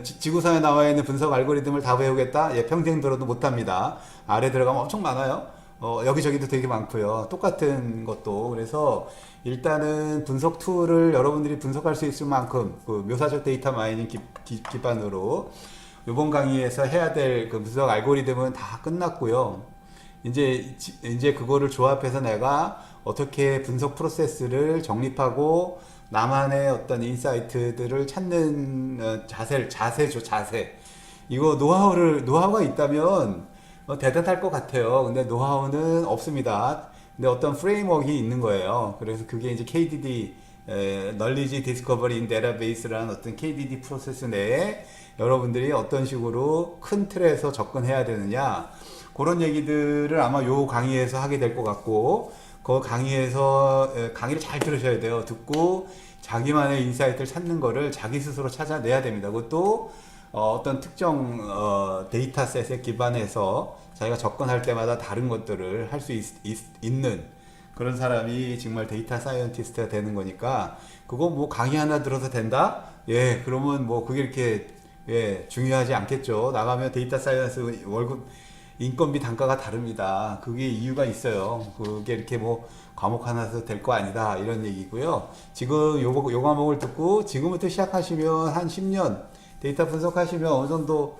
지구상에 나와 있는 분석 알고리즘을 다 배우겠다? 예, 평생 들어도 못합니다. 아래 들어가면 엄청 많아요. 여기저기도 되게 많고요. 똑같은 것도. 그래서 일단은 분석 툴을 여러분들이 분석할 수 있을 만큼 그 묘사적 데이터 마이닝 기반으로 이번 강의에서 해야 될 그 분석 알고리즘은 다 끝났고요. 이제 그거를 조합해서 내가 어떻게 분석 프로세스를 정립하고 나만의 어떤 인사이트들을 찾는 자세죠, 자세. 이거 노하우가 있다면 대단할 것 같아요. 근데 노하우는 없습니다. 근데 어떤 프레임워크가 있는 거예요. 그래서 그게 이제 KDD, Knowledge Discovery in Database라는 어떤 KDD 프로세스 내에 여러분들이 어떤 식으로 큰 틀에서 접근해야 되느냐. 그런 얘기들을 아마 요 강의에서 하게 될 것 같고, 그 강의에서 강의를 잘 들으셔야 돼요. 듣고 자기만의 인사이트를 찾는 거를 자기 스스로 찾아내야 됩니다. 그것도 어떤 특정 데이터셋에 기반해서 자기가 접근할 때마다 다른 것들을 할 수 있는 그런 사람이 정말 데이터 사이언티스트가 되는 거니까 그거 뭐 강의 하나 들어서 된다? 예, 그러면 뭐 그게 이렇게 중요하지 않겠죠. 나가면 데이터 사이언스 월급 인건비 단가가 다릅니다. 그게 이유가 있어요. 그게 이렇게 뭐 과목 하나서 될 거 아니다 이런 얘기고요. 지금 요 과목을 듣고 지금부터 시작하시면 한 10년 데이터 분석하시면 어느 정도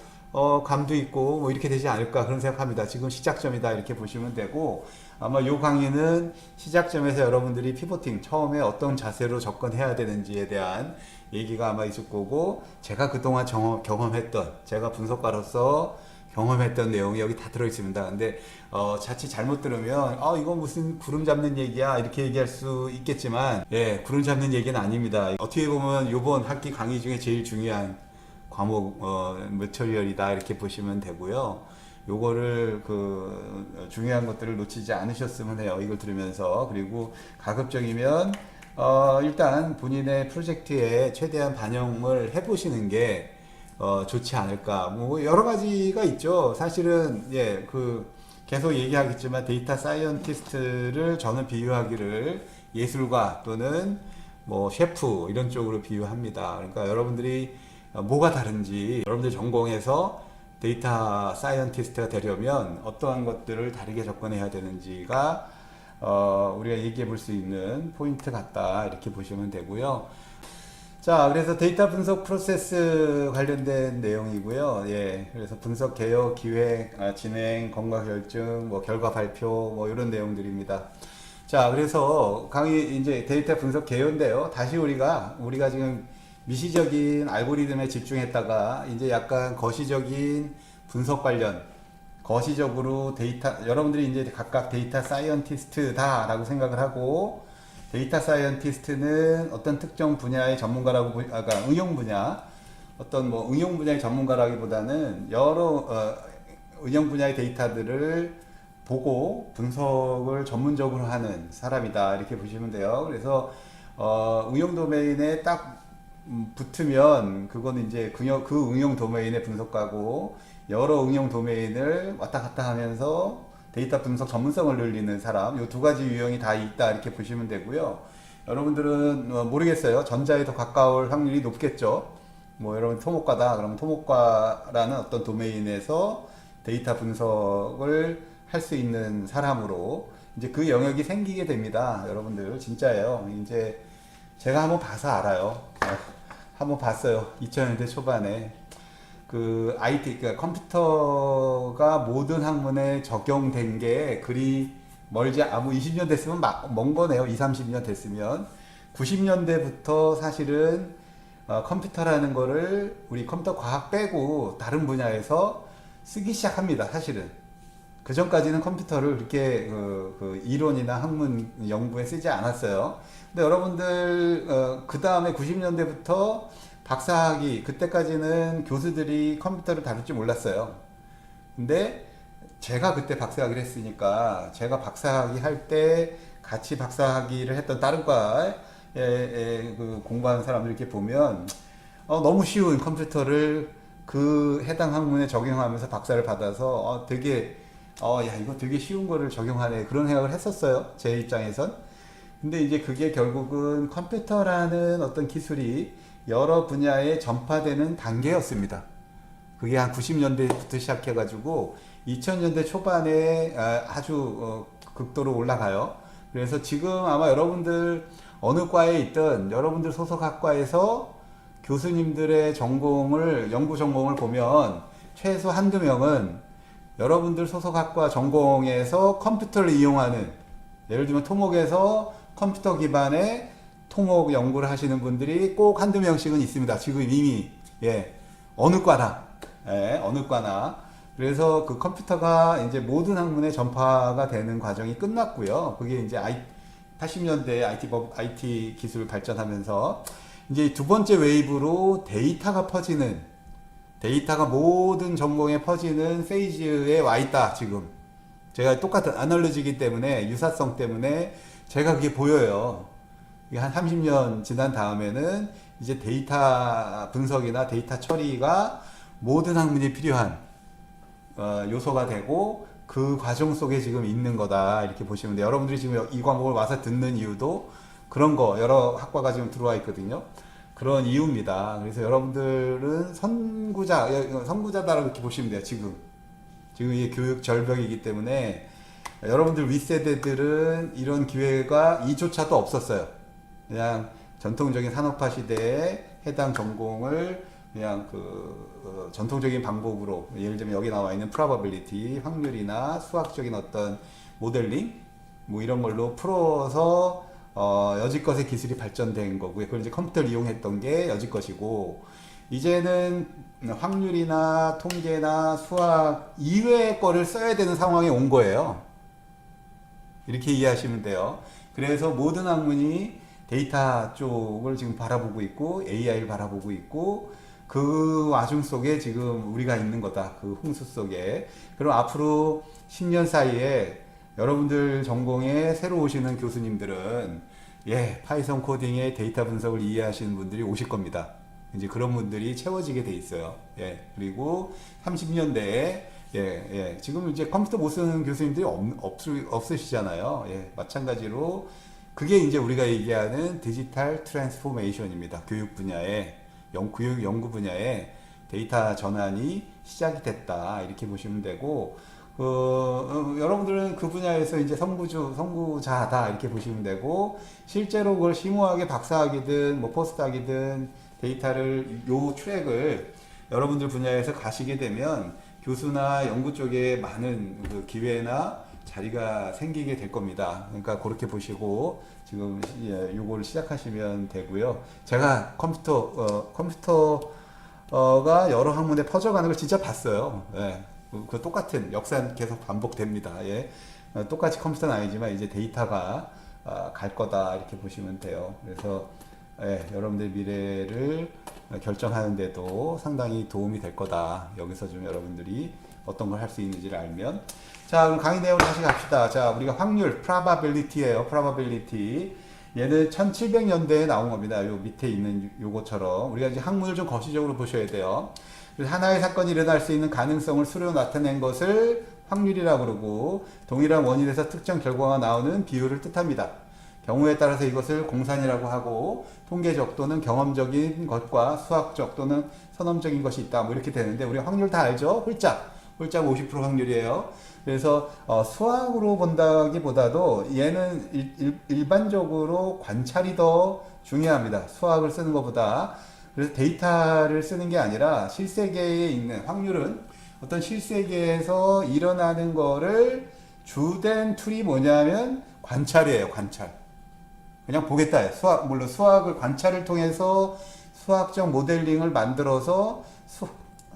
감도 있고 뭐 이렇게 되지 않을까 그런 생각합니다. 지금 시작점이다 이렇게 보시면 되고 아마 요 강의는 시작점에서 여러분들이 피보팅 처음에 어떤 자세로 접근해야 되는지에 대한 얘기가 아마 있을 거고 제가 그동안 경험했던 제가 분석가로서 경험했던 내용이 여기 다 들어있습니다. 근데 자칫 잘못 들으면 이거 무슨 구름 잡는 얘기야 이렇게 얘기할 수 있겠지만 예, 구름 잡는 얘기는 아닙니다. 어떻게 보면 이번 학기 강의 중에 제일 중요한 과목 머처리얼이다 이렇게 보시면 되고요. 요거를 중요한 것들을 놓치지 않으셨으면 해요. 이걸 들으면서 그리고 가급적이면 일단 본인의 프로젝트에 최대한 반영을 해보시는 게 좋지 않을까. 뭐 여러 가지가 있죠. 사실은 계속 얘기하겠지만 데이터 사이언티스트를 저는 비유하기를 예술가 또는 뭐 셰프 이런 쪽으로 비유합니다. 그러니까 여러분들이 뭐가 다른지 여러분들 전공에서 데이터 사이언티스트가 되려면 어떠한 것들을 다르게 접근해야 되는지가 우리가 얘기해 볼 수 있는 포인트 같다 이렇게 보시면 되고요. 자, 그래서 데이터 분석 프로세스 관련된 내용이고요. 예, 그래서 분석 개요, 기획, 진행, 검과 결정, 뭐 결과 발표, 뭐 이런 내용들입니다. 자, 그래서 강의 이제 데이터 분석 개요인데요. 다시 우리가 지금 미시적인 알고리즘에 집중했다가 이제 약간 거시적인 분석 관련, 거시적으로 여러분들이 이제 각각 데이터 사이언티스트다라고 생각을 하고 데이터 사이언티스트는 어떤 특정 분야의 전문가라고 그러니까 응용 분야 어떤 뭐 응용 분야의 전문가라기보다는 여러 응용 분야의 데이터들을 보고 분석을 전문적으로 하는 사람이다 이렇게 보시면 돼요. 그래서 응용 도메인에 딱 붙으면 그거는 이제 그 응용 도메인의 분석가고 여러 응용 도메인을 왔다 갔다 하면서 데이터 분석 전문성을 늘리는 사람, 이 두 가지 유형이 다 있다 이렇게 보시면 되고요. 여러분들은 모르겠어요. 전자에 더 가까울 확률이 높겠죠. 뭐 여러분 토목과다. 그러면 토목과라는 어떤 도메인에서 데이터 분석을 할 수 있는 사람으로 이제 그 영역이 생기게 됩니다. 여러분들 진짜예요. 이제 제가 한번 봐서 알아요. 한번 봤어요. 2000년대 초반에. 그러니까 컴퓨터가 모든 학문에 적용된 게 그리 멀지, 20년 됐으면 먼 거네요. 20, 30년 됐으면. 90년대부터 사실은 컴퓨터라는 거를 우리 컴퓨터 과학 빼고 다른 분야에서 쓰기 시작합니다. 사실은. 그 전까지는 컴퓨터를 그렇게 이론이나 학문 연구에 쓰지 않았어요. 근데 여러분들 그 다음에 90년대부터 박사학위 그때까지는 교수들이 컴퓨터를 다룰 줄 몰랐어요. 근데 제가 그때 박사학위를 했으니까 제가 박사학위 할 때 같이 박사학위를 했던 다른 과에 공부하는 사람들 이렇게 보면 너무 쉬운 컴퓨터를 그 해당 학문에 적용하면서 박사를 받아서 되게 야 이거 되게 쉬운 거를 적용하네 그런 생각을 했었어요. 제 입장에선. 근데 이제 그게 결국은 컴퓨터라는 어떤 기술이 여러 분야에 전파되는 단계였습니다. 그게 한 90년대부터 시작해가지고 2000년대 초반에 아주 극도로 올라가요. 그래서 지금 아마 여러분들 어느 과에 있든 여러분들 소속 학과에서 교수님들의 전공을, 연구 전공을 보면 최소 한두 명은 여러분들 소속 학과 전공에서 컴퓨터를 이용하는, 예를 들면 토목에서 컴퓨터 기반의 토목 연구를 하시는 분들이 꼭 한두 명씩은 있습니다. 지금 이미, 예, 어느 과나, 예, 어느 과나. 그래서 그 컴퓨터가 이제 모든 학문에 전파가 되는 과정이 끝났고요. 그게 이제 80년대 IT 기술 발전하면서 이제 두 번째 웨이브로 데이터가 퍼지는, 데이터가 모든 전공에 퍼지는 페이지에 와 있다, 지금. 제가 똑같은 아날로지이기 때문에, 유사성 때문에 제가 그게 보여요. 이게 한 30년 지난 다음에는 이제 데이터 분석이나 데이터 처리가 모든 학문이 필요한 요소가 되고, 그 과정 속에 지금 있는 거다, 이렇게 보시면 돼요. 여러분들이 지금 이 과목을 와서 듣는 이유도 그런 거, 여러 학과가 지금 들어와 있거든요. 그런 이유입니다. 그래서 여러분들은 선구자다라고 이렇게 보시면 돼요. 지금 이게 교육 절벽이기 때문에 여러분들 윗세대들은 이런 기회가 이조차도 없었어요. 그냥 전통적인 산업화 시대에 해당 전공을 그냥 전통적인 방법으로, 예를 들면 여기 나와 있는 probability, 확률이나 수학적인 어떤 모델링, 뭐 이런 걸로 풀어서 여지껏의 기술이 발전된 거고요. 그걸 이제 컴퓨터를 이용했던 게 여지껏이고, 이제는 확률이나 통계나 수학 이외의 거를 써야 되는 상황에 온 거예요. 이렇게 이해하시면 돼요. 그래서 모든 학문이 데이터 쪽을 지금 바라보고 있고, AI를 바라보고 있고, 그 와중 속에 지금 우리가 있는 거다. 그 홍수 속에. 그럼 앞으로 10년 사이에 여러분들 전공에 새로 오시는 교수님들은, 예, 파이썬 코딩의 데이터 분석을 이해하시는 분들이 오실 겁니다. 이제 그런 분들이 채워지게 돼 있어요. 예, 그리고 30년대에, 지금 이제 컴퓨터 못 쓰는 교수님들이 없으시잖아요. 예, 마찬가지로 그게 이제 우리가 얘기하는 디지털 트랜스포메이션입니다. 교육 분야에, 교육 연구 분야에 데이터 전환이 시작이 됐다, 이렇게 보시면 되고, 여러분들은 그 분야에서 이제 선구자다, 이렇게 보시면 되고, 실제로 그걸 심오하게 박사학위든 뭐 포스트학위든 데이터를, 요 트랙을 여러분들 분야에서 가시게 되면 교수나 연구 쪽에 많은 그 기회나 자리가 생기게 될 겁니다. 그러니까 그렇게 보시고 지금 요걸 시작하시면 되고요. 제가 컴퓨터가 여러 학문에 퍼져가는 걸 진짜 봤어요. 예. 그 똑같은 역사는 계속 반복됩니다. 예. 똑같이 컴퓨터는 아니지만 이제 데이터가 갈 거다, 이렇게 보시면 돼요. 그래서 여러분들 미래를 결정하는데도 상당히 도움이 될 거다. 여기서 좀 여러분들이 어떤 걸 할 수 있는지를 알면. 자, 그럼 강의 내용 다시 갑시다. 자, 우리가 확률, probability예요. probability. 얘는 1700년대에 나온 겁니다. 요 밑에 있는 요거처럼. 우리가 이제 학문을 좀 거시적으로 보셔야 돼요. 그래서 하나의 사건이 일어날 수 있는 가능성을 수로 나타낸 것을 확률이라고 그러고, 동일한 원인에서 특정 결과가 나오는 비율을 뜻합니다. 경우에 따라서 이것을 공산이라고 하고, 통계적 또는 경험적인 것과 수학적 또는 선험적인 것이 있다, 뭐 이렇게 되는데, 우리 확률 다 알죠? 홀짝 50% 확률이에요. 그래서 수학으로 본다기보다도 얘는 일반적으로 관찰이 더 중요합니다. 수학을 쓰는 것보다. 그래서 데이터를 쓰는 게 아니라 실세계에 있는 확률은 어떤 실세계에서 일어나는 거를 주된 툴이 뭐냐면 관찰이에요. 관찰. 그냥 보겠다. 물론 수학을 관찰을 통해서 수학적 모델링을 만들어서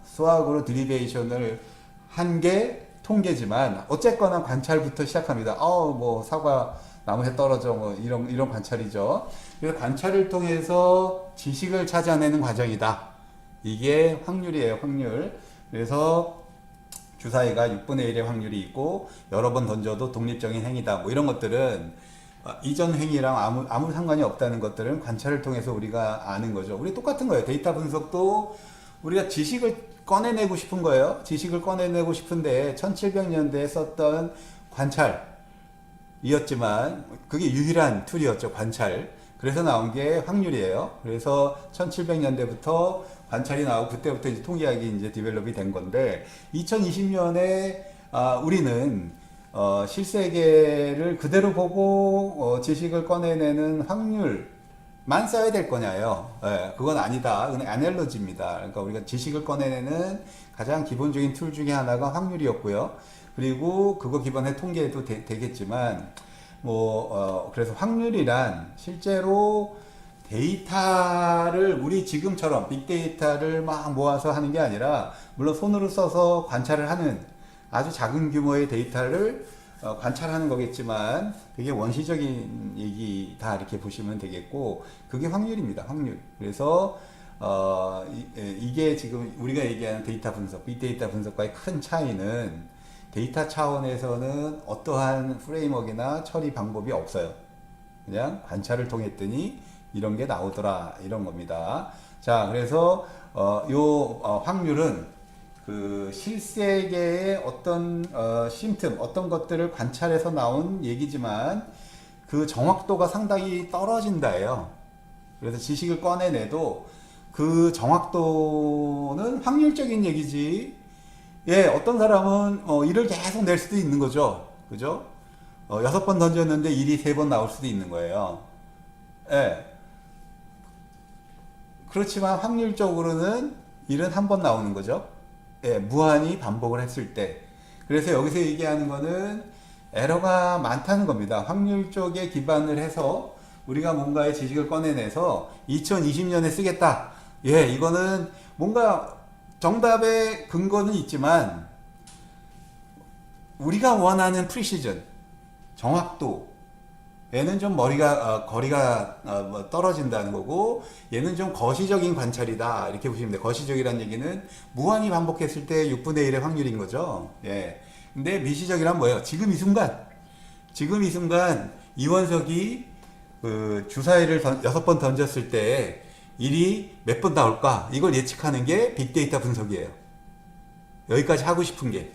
수학으로 드리베이션을 한 게 통계지만, 어쨌거나 관찰부터 시작합니다. 뭐 사과 나무에 떨어져, 뭐 이런 관찰이죠. 그래서 관찰을 통해서 지식을 찾아내는 과정이다. 이게 확률이에요. 확률. 그래서 주사위가 6분의 1의 확률이 있고, 여러 번 던져도 독립적인 행위다, 뭐 이런 것들은 이전 행위랑 아무 상관이 없다는 것들은 관찰을 통해서 우리가 아는 거죠. 우리 똑같은 거예요. 데이터 분석도 우리가 지식을 꺼내내고 싶은 거예요. 지식을 꺼내내고 싶은데 1700년대에 썼던 관찰이었지만 그게 유일한 툴이었죠. 관찰. 그래서 나온 게 확률이에요. 그래서 1700년대부터 관찰이 나오고 그때부터 이제 통계학이 이제 디벨롭이 된 건데 2020년에 우리는 실세계를 그대로 보고 지식을 꺼내내는 확률만 써야 될 거냐요? 예, 그건 아니다. 그건 애널로지입니다. 그러니까 우리가 지식을 꺼내내는 가장 기본적인 툴 중에 하나가 확률이었고요. 그리고 그거 기반의 통계도 되겠지만 그래서 확률이란 실제로 데이터를 우리 지금처럼 빅데이터를 막 모아서 하는 게 아니라 물론 손으로 써서 관찰을 하는 아주 작은 규모의 데이터를 관찰하는 거겠지만 그게 원시적인 얘기다 이렇게 보시면 되겠고 그게 확률입니다. 확률. 그래서 이게 지금 우리가 얘기하는 데이터 분석, 빅데이터 분석과의 큰 차이는 데이터 차원에서는 어떠한 프레임워크나 처리 방법이 없어요. 그냥 관찰을 통했더니 이런 게 나오더라 이런 겁니다. 자, 그래서 확률은 그 실세계의 어떤 심틈, 어떤 것들을 관찰해서 나온 얘기지만 그 정확도가 상당히 떨어진다예요. 그래서 지식을 꺼내내도 그 정확도는 확률적인 얘기지. 예, 어떤 사람은 일을 계속 낼 수도 있는 거죠. 그죠? 6번 던졌는데 일이 3번 나올 수도 있는 거예요. 예. 그렇지만 확률적으로는 일은 한 번 나오는 거죠. 예, 무한히 반복을 했을 때. 그래서 여기서 얘기하는 거는 에러가 많다는 겁니다. 확률 쪽에 기반을 해서 우리가 뭔가의 지식을 꺼내내서 2020년에 쓰겠다. 예, 이거는 뭔가 정답의 근거는 있지만 우리가 원하는 프리시전, 정확도 얘는 좀 거리가 떨어진다는 거고 얘는 좀 거시적인 관찰이다 이렇게 보시면 돼요. 거시적이라는 얘기는 무한히 반복했을 때 6분의 1의 확률인 거죠. 예. 근데 미시적이란 뭐예요? 지금 이 순간 이원석이 그 주사위를 6번 던졌을 때 일이 몇 번 나올까? 이걸 예측하는 게 빅데이터 분석이에요. 여기까지 하고 싶은 게.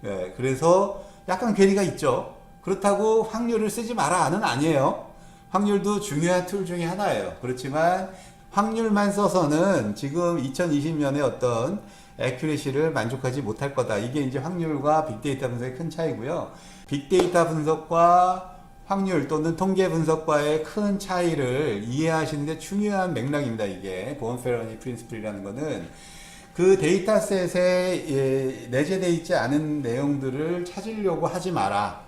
예, 그래서 약간 괴리가 있죠. 그렇다고 확률을 쓰지 마라는 아니에요. 확률도 중요한 툴 중에 하나예요. 그렇지만 확률만 써서는 지금 2020년에 어떤 애큐레시를 만족하지 못할 거다. 이게 이제 확률과 빅데이터 분석의 큰 차이고요. 빅데이터 분석과 확률 또는 통계 분석과의 큰 차이를 이해하시는데 중요한 맥락입니다. 이게 보언페러니 프린시플이라는 거는 그 데이터셋에 내재되어 있지 않은 내용들을 찾으려고 하지 마라.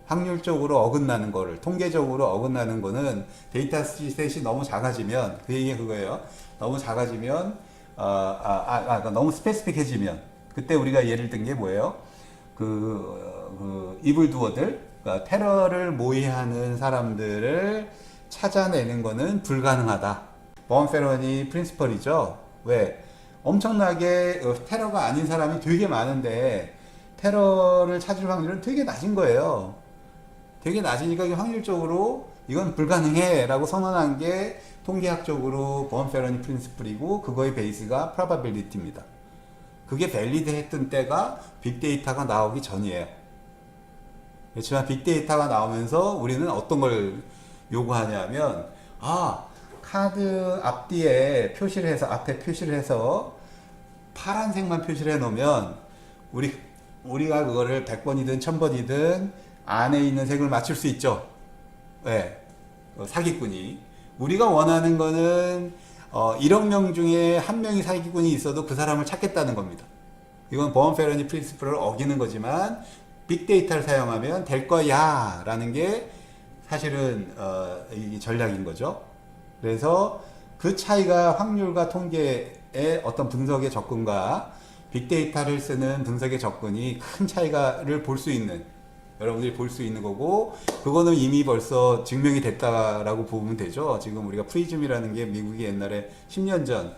확률적으로 어긋나는 거를, 통계적으로 어긋나는 거는 데이터셋이 너무 작아지면, 그 얘기가 그거예요. 너무 작아지면, 그러니까 너무 스페시픽해지면, 그때 우리가 예를 든 게 뭐예요? 이불두어들, 그러니까 테러를 모의하는 사람들을 찾아내는 거는 불가능하다. 보언페러니 프린시플이죠. 왜? 엄청나게 테러가 아닌 사람이 되게 많은데 테러를 찾을 확률은 되게 낮은 거예요. 되게 낮으니까 확률적으로 이건 불가능해 라고 선언한 게 통계학적으로 보언페러니 프린시플이고 그거의 베이스가 probability입니다. 그게 밸리드 했던 때가 빅데이터가 나오기 전이에요. 그렇지만 빅데이터가 나오면서 우리는 어떤 걸 요구하냐면 카드 앞뒤에 표시를 해서 앞에 표시를 해서 파란색만 표시를 해 놓으면 우리가 그거를 100번이든 1000번이든 안에 있는 색을 맞출 수 있죠. 네. 사기꾼이 우리가 원하는 거는 1억 명 중에 한 명이 사기꾼이 있어도 그 사람을 찾겠다는 겁니다. 이건 보언페러니 프린시플을 어기는 거지만 빅데이터를 사용하면 될 거야 라는 게 사실은 이 전략인 거죠. 그래서 그 차이가 확률과 통계의 어떤 분석의 접근과 빅데이터를 쓰는 분석의 접근이 큰 차이가를 볼 수 있는, 여러분들이 볼 수 있는 거고, 그거는 이미 벌써 증명이 됐다라고 보면 되죠. 지금 우리가 프리즘이라는 게 미국이 옛날에 10년 전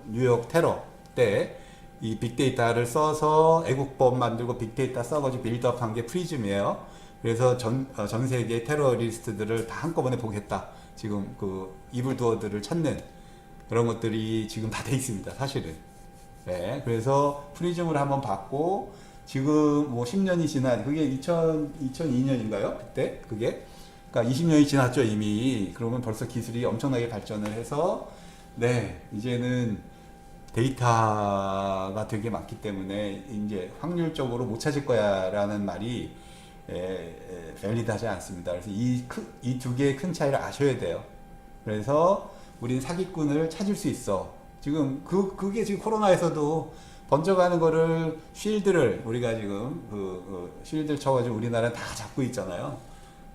뉴욕 테러 때 이 빅데이터를 써서 애국법 만들고 빅데이터 써가지고 빌드업한 게 프리즘이에요. 그래서 전 세계 테러리스트들을 다 한꺼번에 보겠다. 지금 그 이불두어들을 찾는 그런 것들이 지금 다 돼 있습니다. 사실은. 네. 그래서 프리즘을 한번 받고 지금 뭐 10년이 지난, 그게 2002년인가요? 그때? 그게? 그러니까 20년이 지났죠, 이미. 그러면 벌써 기술이 엄청나게 발전을 해서, 네, 이제는 데이터가 되게 많기 때문에 이제 확률적으로 못 찾을 거야 라는 말이 밸리드하지 않습니다. 그래서 이 두 개의 큰 차이를 아셔야 돼요. 그래서 우린 사기꾼을 찾을 수 있어. 지금 그게 지금 코로나에서도 번져가는 거를 쉴드를 우리가 지금 쉴드를 쳐가지고 우리나라는 다 잡고 있잖아요.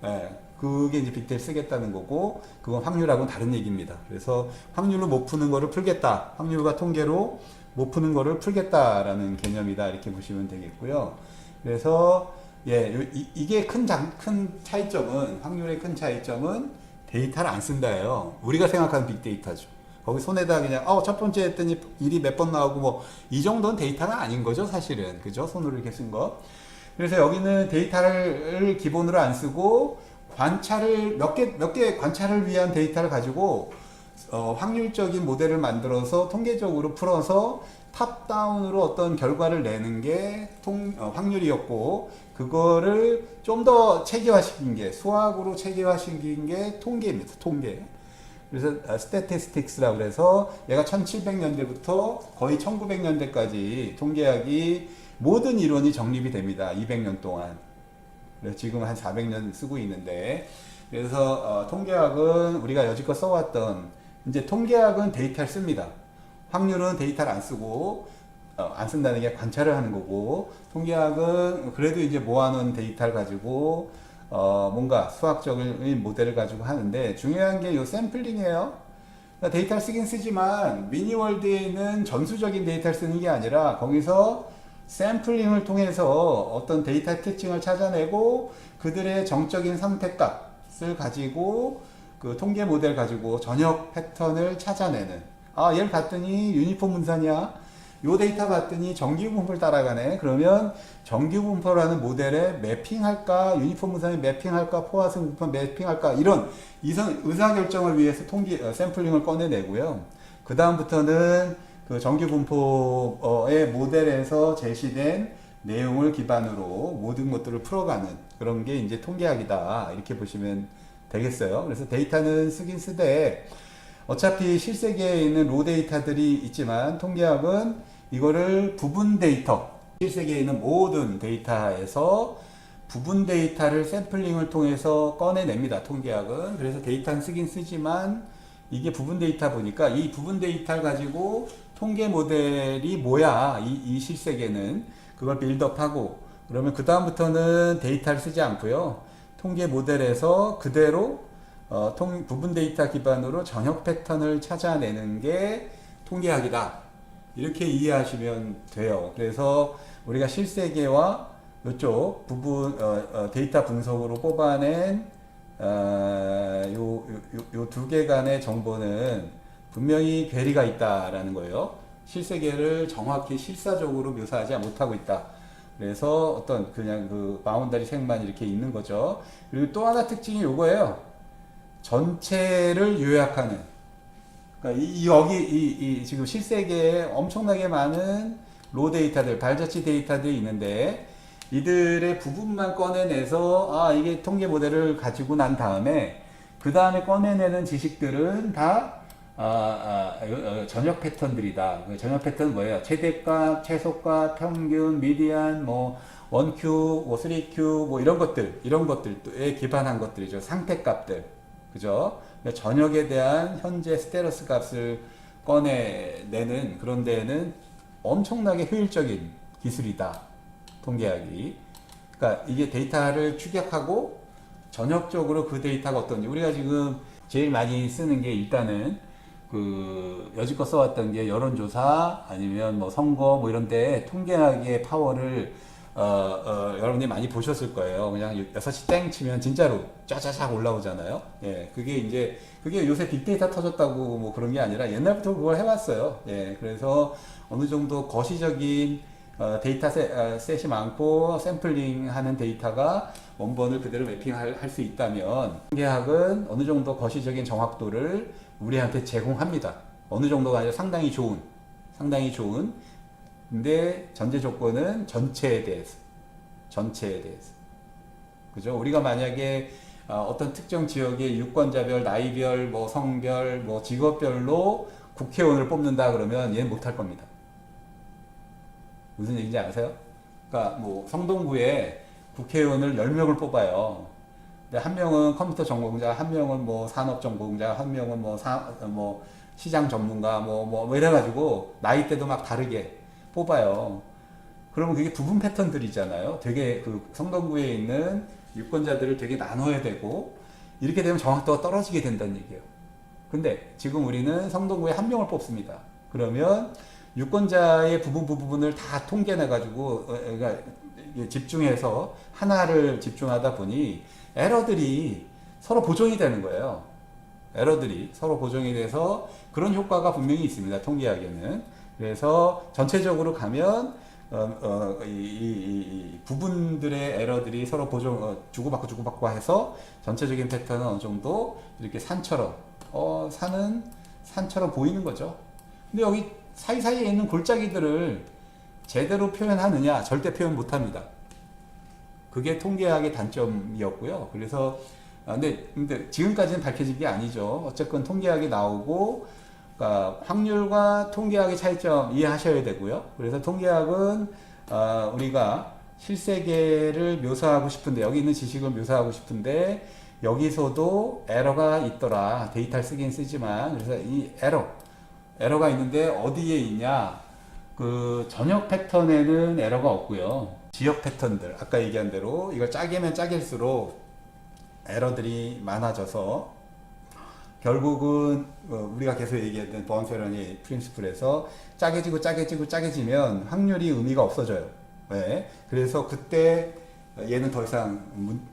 예, 그게 이제 빅데이터 쓰겠다는 거고, 그건 확률하고는 다른 얘기입니다. 그래서 확률로 못 푸는 거를 풀겠다. 확률과 통계로 못 푸는 거를 풀겠다라는 개념이다. 이렇게 보시면 되겠고요. 그래서 예, 이게 큰 차이점은, 확률의 큰 차이점은 데이터를 안 쓴다예요. 우리가 생각하는 빅데이터죠. 거기 손에다 그냥 첫 번째 했더니 일이 몇 번 나오고 뭐 이 정도는 데이터가 아닌 거죠, 사실은. 그죠? 손으로 이렇게 쓴 거. 그래서 여기는 데이터를 기본으로 안 쓰고 관찰을 몇 개 관찰을 위한 데이터를 가지고 확률적인 모델을 만들어서 통계적으로 풀어서 탑다운으로 어떤 결과를 내는 게 확률이었고, 그거를 좀 더 체계화시킨 게, 수학으로 체계화시킨 게 통계입니다. 통계. 그래서 스태티스틱스라고 그래서 얘가 1700년대부터 거의 1900년대까지 통계학이 모든 이론이 정립이 됩니다. 200년 동안. 그래서 지금 한 400년 쓰고 있는데, 그래서 통계학은 우리가 여지껏 써왔던, 이제 통계학은 데이터를 씁니다. 확률은 데이터를 안 쓰고 안 쓴다는 게 관찰을 하는 거고, 통계학은 그래도 이제 모아놓은 데이터를 가지고 뭔가 수학적인 모델을 가지고 하는데, 중요한 게 이 샘플링이에요. 그러니까 데이터를 쓰긴 쓰지만 미니월드에 있는 전수적인 데이터를 쓰는 게 아니라 거기서 샘플링을 통해서 어떤 데이터 특징을 찾아내고 그들의 정적인 상태값을 가지고 그 통계 모델 가지고 전역 패턴을 찾아내는, 얘를 봤더니 유니폼 분산이야, 요 데이터 봤더니 정규분포를 따라가네. 그러면 정규분포라는 모델에 매핑할까, 유니폼 분산에 매핑할까, 포화성 분포 매핑할까, 이런 의사결정을 위해서 샘플링을 꺼내내고요. 그 다음부터는 그 정규분포의 모델에서 제시된 내용을 기반으로 모든 것들을 풀어가는 그런 게 이제 통계학이다. 이렇게 보시면 되겠어요. 그래서 데이터는 쓰긴 쓰되 어차피 실세계에 있는 로 데이터들이 있지만 통계학은 이거를 부분 데이터, 실세계에 있는 모든 데이터에서 부분 데이터를 샘플링을 통해서 꺼내냅니다. 통계학은. 그래서 데이터는 쓰긴 쓰지만 이게 부분 데이터 보니까 이 부분 데이터를 가지고 통계 모델이 뭐야, 이 실세계는. 그걸 빌드업하고, 그러면 그 다음부터는 데이터를 쓰지 않고요, 통계 모델에서 그대로 부분 데이터 기반으로 전역 패턴을 찾아내는 게 통계학이다. 이렇게 이해하시면 돼요. 그래서 우리가 실세계와 이쪽 부분 데이터 분석으로 뽑아낸 요 두 개 간의 정보는 분명히 괴리가 있다라는 거예요. 실세계를 정확히 실사적으로 묘사하지 못하고 있다. 그래서 어떤 그냥 그 바운더리 색만 이렇게 있는 거죠. 그리고 또 하나 특징이 요거예요. 전체를 요약하는. 그러니까 여기 지금 실세계에 엄청나게 많은 로 데이터들, 발자취 데이터들이 있는데 이들의 부분만 꺼내내서 이게 통계 모델을 가지고 난 다음에 그 다음에 꺼내내는 지식들은 다 전역 패턴들이다. 전역 패턴은 뭐예요? 최대값, 최소값, 평균, 미디안, 뭐 원큐, 뭐 3Q, 뭐 이런 것들에 기반한 것들이죠. 상태값들, 그죠? 전역에 대한 현재 스테러스 값을 꺼내내는 그런 데에는 엄청나게 효율적인 기술이다. 통계학이. 그러니까 이게 데이터를 추격하고 전역적으로 그 데이터가 어떤지, 우리가 지금 제일 많이 쓰는 게 일단은 그 여지껏 써왔던 게 여론조사 아니면 뭐 선거 뭐 이런 데 통계학의 파워를 여러분들이 많이 보셨을 거예요. 그냥 6시 땡 치면 진짜로 쫙쫙쫙 올라오잖아요. 예, 그게 요새 빅데이터 터졌다고 뭐 그런 게 아니라 옛날부터 그걸 해왔어요. 예, 그래서 어느 정도 거시적인 데이터 셋이 많고 샘플링 하는 데이터가 원본을 그대로 매핑할 수 있다면 통계학은 어느 정도 거시적인 정확도를 우리한테 제공합니다. 어느 정도가 아니라 상당히 좋은 근데 전제 조건은 전체에 대해서. 전체에 대해서. 그죠? 우리가 만약에 어떤 특정 지역의 유권자별, 나이별, 뭐 성별, 뭐 직업별로 국회의원을 뽑는다 그러면 얘는 못할 겁니다. 무슨 얘기인지 아세요? 그러니까 뭐 성동구에 국회의원을 10명을 뽑아요. 근데 한 명은 컴퓨터 전공자, 한 명은 뭐 산업 전공자, 한 명은 뭐 시장 전문가, 뭐 이래가지고 나이대도 막 다르게 뽑아요. 그러면 그게 부분 패턴들이잖아요. 되게 그 성동구에 있는 유권자들을 되게 나눠야 되고, 이렇게 되면 정확도가 떨어지게 된다는 얘기예요. 근데 지금 우리는 성동구에 한 명을 뽑습니다. 그러면 유권자의 부분을 다 통계내가지고, 그러니까 집중해서 하나를 집중하다 보니 에러들이 서로 보정이 되는 거예요. 에러들이 서로 보정이 돼서 그런 효과가 분명히 있습니다. 통계학에는. 그래서 전체적으로 가면 이 부분들의 에러들이 서로 보정, 주고받고 해서 전체적인 패턴은 어느 정도 이렇게 산처럼, 산처럼 보이는 거죠. 근데 여기 사이사이에 있는 골짜기들을 제대로 표현하느냐? 절대 표현 못 합니다. 그게 통계학의 단점이었고요. 그래서, 근데 지금까지는 밝혀진 게 아니죠. 어쨌건 통계학이 나오고, 그러니까 확률과 통계학의 차이점 이해하셔야 되고요. 그래서 통계학은 우리가 실세계를 묘사하고 싶은데, 여기 있는 지식을 묘사하고 싶은데 여기서도 에러가 있더라. 데이터를 쓰긴 쓰지만, 그래서 이 에러가 있는데 어디에 있냐? 그 전역 패턴에는 에러가 없고요. 지역 패턴들, 아까 얘기한 대로 이걸 짜게면 짜길수록 에러들이 많아져서 결국은 우리가 계속 얘기했던 버언페러니 프린시플에서 짜게지면 확률이 의미가 없어져요. 네. 그래서 그때 얘는 더 이상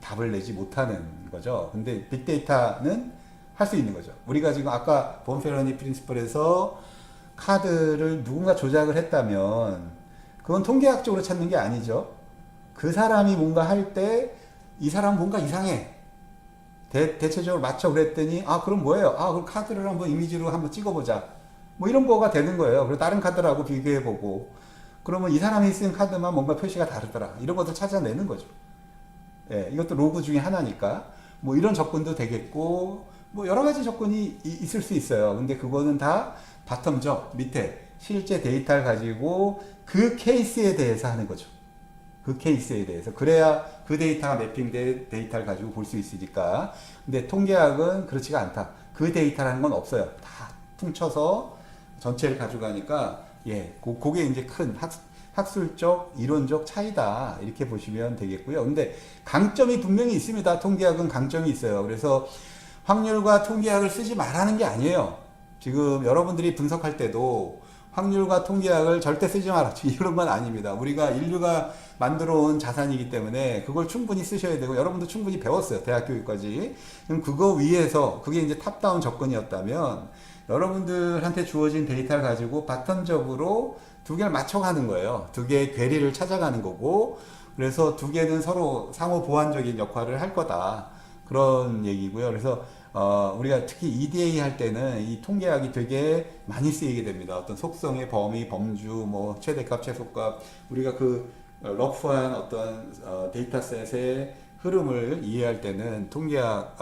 답을 내지 못하는 거죠. 근데 빅데이터는 할 수 있는 거죠. 우리가 지금 아까 버언페러니 프린시플에서 카드를 누군가 조작을 했다면 그건 통계학적으로 찾는 게 아니죠. 그 사람이 뭔가 할 때 이 사람 뭔가 이상해. 대체적으로 맞춰 그랬더니 그럼 뭐예요? 그럼 카드를 한번 이미지로 한번 찍어보자. 뭐 이런 거가 되는 거예요. 그리고 다른 카드라고 비교해보고 그러면 이 사람이 쓴 카드만 뭔가 표시가 다르더라. 이런 것도 찾아내는 거죠. 예, 이것도 로그 중에 하나니까 뭐 이런 접근도 되겠고 뭐 여러 가지 접근이 있을 수 있어요. 근데 그거는 다 바텀적 밑에 실제 데이터를 가지고 그 케이스에 대해서 하는 거죠. 그 케이스에 대해서. 그래야 그 데이터가 매핑된 데이터를 가지고 볼 수 있으니까. 근데 통계학은 그렇지가 않다. 그 데이터라는 건 없어요. 다 퉁쳐서 전체를 가져가니까, 그게 이제 큰 학술적, 이론적 차이다. 이렇게 보시면 되겠고요. 근데 강점이 분명히 있습니다. 통계학은 강점이 있어요. 그래서 확률과 통계학을 쓰지 말라는 게 아니에요. 지금 여러분들이 분석할 때도 확률과 통계학을 절대 쓰지 마라. 이런 건 아닙니다. 우리가 인류가 만들어 온 자산이기 때문에 그걸 충분히 쓰셔야 되고, 여러분도 충분히 배웠어요. 대학 교육까지. 그럼 그거 위에서, 그게 이제 탑다운 접근이었다면, 여러분들한테 주어진 데이터를 가지고 바텀적으로 두 개를 맞춰가는 거예요. 두 개의 괴리를 찾아가는 거고, 그래서 두 개는 서로 상호 보완적인 역할을 할 거다. 그런 얘기고요. 그래서 우리가 특히 EDA 할 때는 이 통계학이 되게 많이 쓰이게 됩니다. 어떤 속성의 범위, 범주, 뭐 최대값, 최소값, 우리가 그 러프한 어떤 데이터셋의 흐름을 이해할 때는 통계학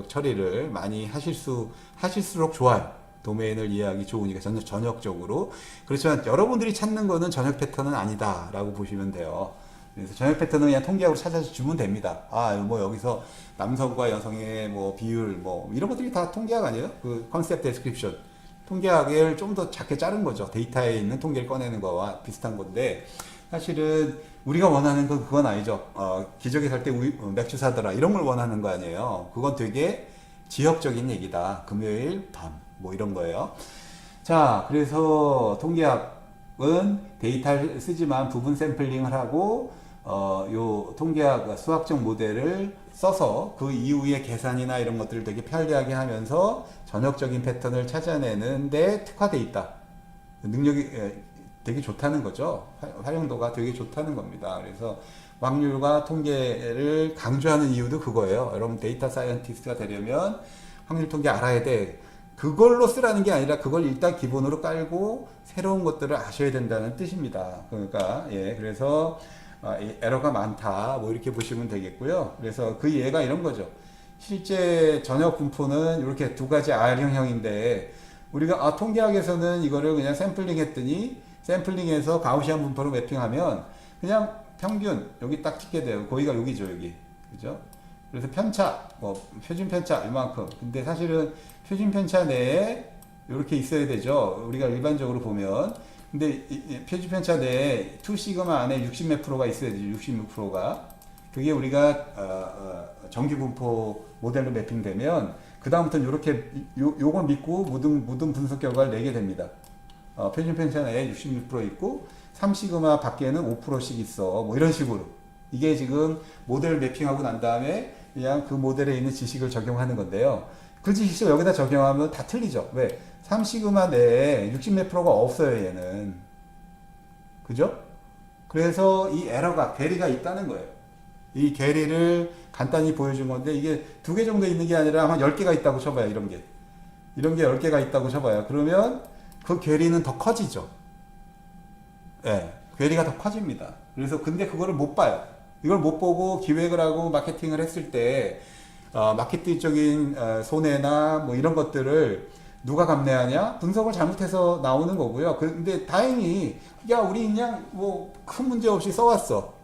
처리를 많이 하실수록 좋아요. 도메인을 이해하기 좋으니까 전역적으로. 그렇지만 여러분들이 찾는 거는 전역 패턴은 아니다라고 보시면 돼요. 그래서 전역 패턴은 그냥 통계학으로 찾아서 주면 됩니다. 뭐 여기서 남성과 여성의 뭐 비율 뭐 이런 것들이 다 통계학 아니에요? 그 컨셉 데스크립션. 통계학을 좀 더 작게 자른 거죠. 데이터에 있는 통계를 꺼내는 거와 비슷한 건데, 사실은 우리가 원하는 건 그건 아니죠. 기적에 살 때 맥주 사더라 이런 걸 원하는 거 아니에요. 그건 되게 지역적인 얘기다. 금요일 밤 뭐 이런 거예요. 자, 그래서 통계학은 데이터를 쓰지만 부분 샘플링을 하고 요 통계학 수학적 모델을 써서 그 이후의 계산이나 이런 것들을 되게 편리하게 하면서 전역적인 패턴을 찾아내는데 특화되어 있다. 능력이 되게 좋다는 거죠. 활용도가 되게 좋다는 겁니다. 그래서 확률과 통계를 강조하는 이유도 그거예요. 여러분 데이터 사이언티스트가 되려면 확률 통계 알아야 돼. 그걸로 쓰라는 게 아니라 그걸 일단 기본으로 깔고 새로운 것들을 아셔야 된다는 뜻입니다. 그러니까 예, 그래서 에러가 많다 뭐 이렇게 보시면 되겠고요. 그래서 그 예가 이런 거죠. 실제 전역 분포는 이렇게 두 가지 R형형인데 우리가 통계학에서는 이거를 그냥 샘플링 했더니 샘플링해서 가우시안 분포로 매핑하면 그냥 평균 여기 딱 찍게 돼요. 거기가 여기죠, 여기. 그죠? 그래서 편차, 뭐 표준 편차 이만큼. 근데 사실은 표준 편차 내에 이렇게 있어야 되죠. 우리가 일반적으로 보면. 근데 표준 편차 내에 2시그마 안에 60 몇 프로가 있어야지. 66%가. 그게 우리가 정규 분포 모델로 매핑되면 그 다음부터는 이렇게 요거 믿고 모든 분석 결과를 내게 됩니다. 표준 편차 내에 66% 있고 3시그마 밖에는 5%씩 있어. 뭐 이런 식으로. 이게 지금 모델 매핑하고 난 다음에 그냥 그 모델에 있는 지식을 적용하는 건데요. 그 지식을 여기다 적용하면 다 틀리죠. 왜? 3시그마 내에 60 몇 프로가 없어요, 얘는. 그죠? 그래서 이 에러가, 괴리가 있다는 거예요. 이 괴리를 간단히 보여준 건데 이게 2개 정도 있는 게 아니라 한 10개가 있다고 쳐봐요, 이런 게. 이런 게 10개가 있다고 쳐봐요. 그러면 그 괴리는 더 커지죠. 예, 괴리가 더 커집니다. 그래서 근데 그거를 못 봐요. 이걸 못 보고 기획을 하고 마케팅을 했을 때 마케팅적인 손해나 뭐 이런 것들을 누가 감내하냐? 분석을 잘못해서 나오는 거고요. 근데 다행히 야 우리 그냥 뭐 큰 문제 없이 써왔어.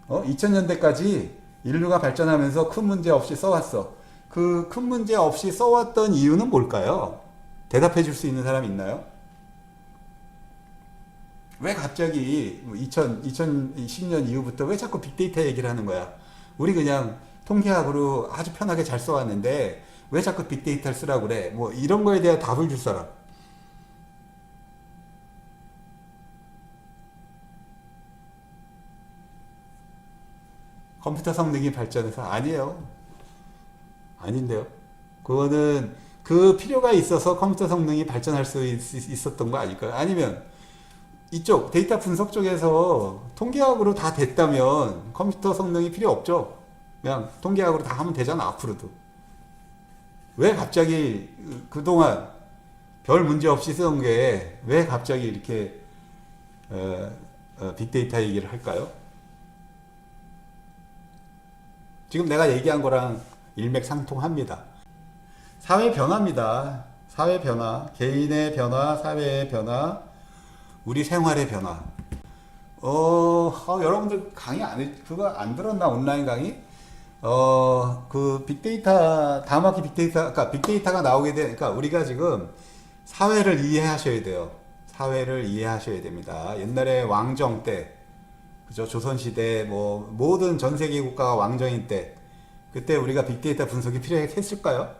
2000년대까지 인류가 발전하면서 큰 문제 없이 써왔어. 그 큰 문제 없이 써왔던 이유는 뭘까요? 대답해 줄 수 있는 사람 있나요? 왜 갑자기 2010년 이후부터 왜 자꾸 빅데이터 얘기를 하는 거야? 우리 그냥 통계학으로 아주 편하게 잘 써왔는데 왜 자꾸 빅데이터를 쓰라고 그래? 뭐 이런 거에 대한 답을 줄 사람. 컴퓨터 성능이 발전해서 아니에요. 아닌데요. 그거는 그 필요가 있어서 컴퓨터 성능이 발전할 수 있었던 거 아닐까요? 아니면 이쪽 데이터 분석 쪽에서 통계학으로 다 됐다면 컴퓨터 성능이 필요 없죠. 그냥 통계학으로 다 하면 되잖아, 앞으로도. 왜 갑자기 그동안 별 문제 없이 쓰던 게 왜 갑자기 이렇게 빅데이터 얘기를 할까요? 지금 내가 얘기한 거랑 일맥상통합니다. 사회 변화입니다. 사회 변화, 개인의 변화, 사회의 변화, 우리 생활의 변화. 여러분들 강의 그거 안 들었나? 온라인 강의? 그 빅데이터, 다음학기 빅데이터, 그러니까 빅데이터가 나오게 그러니까 우리가 지금 사회를 이해하셔야 돼요. 사회를 이해하셔야 됩니다. 옛날에 왕정 때, 그죠? 조선시대, 뭐, 모든 전 세계 국가가 왕정인 때, 그때 우리가 빅데이터 분석이 필요했을까요?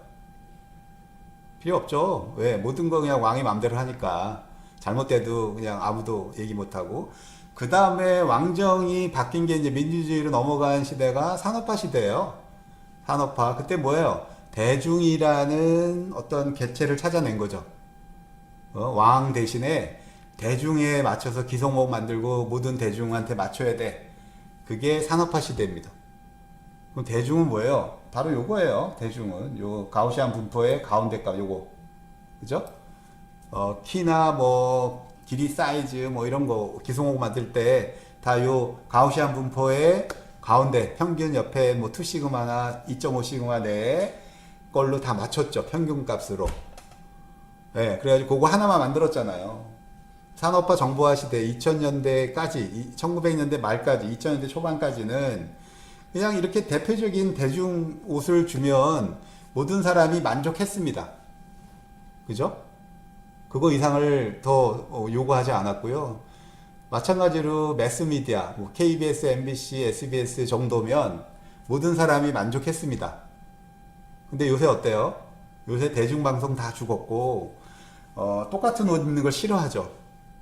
필요 없죠. 왜? 모든 거 그냥 왕이 마음대로 하니까. 잘못돼도 그냥 아무도 얘기 못하고. 그 다음에 왕정이 바뀐 게 이제 민주주의로 넘어간 시대가 산업화 시대예요. 산업화. 그때 뭐예요? 대중이라는 어떤 개체를 찾아낸 거죠. 왕 대신에 대중에 맞춰서 기성목 만들고 모든 대중한테 맞춰야 돼. 그게 산업화 시대입니다. 그럼 대중은 뭐예요? 바로 요거예요. 대중은 요 가우시안 분포의 가운데 값 요거. 그죠? 키나 뭐 길이 사이즈 뭐 이런 거 기성목 만들 때 다 요 가우시안 분포의 가운데 평균 옆에 뭐 2시그마나 2.5시그마 내에 걸로 다 맞췄죠. 평균 값으로. 네, 그래가지고 그거 하나만 만들었잖아요. 산업화 정보화 시대 2000년대까지 1900년대 말까지 2000년대 초반까지는 그냥 이렇게 대표적인 대중 옷을 주면 모든 사람이 만족했습니다. 그죠? 그거 이상을 더 요구하지 않았고요. 마찬가지로 매스미디어, 뭐 KBS, MBC, SBS 정도면 모든 사람이 만족했습니다. 근데 요새 어때요? 요새 대중방송 다 죽었고 똑같은 옷 입는 걸 싫어하죠.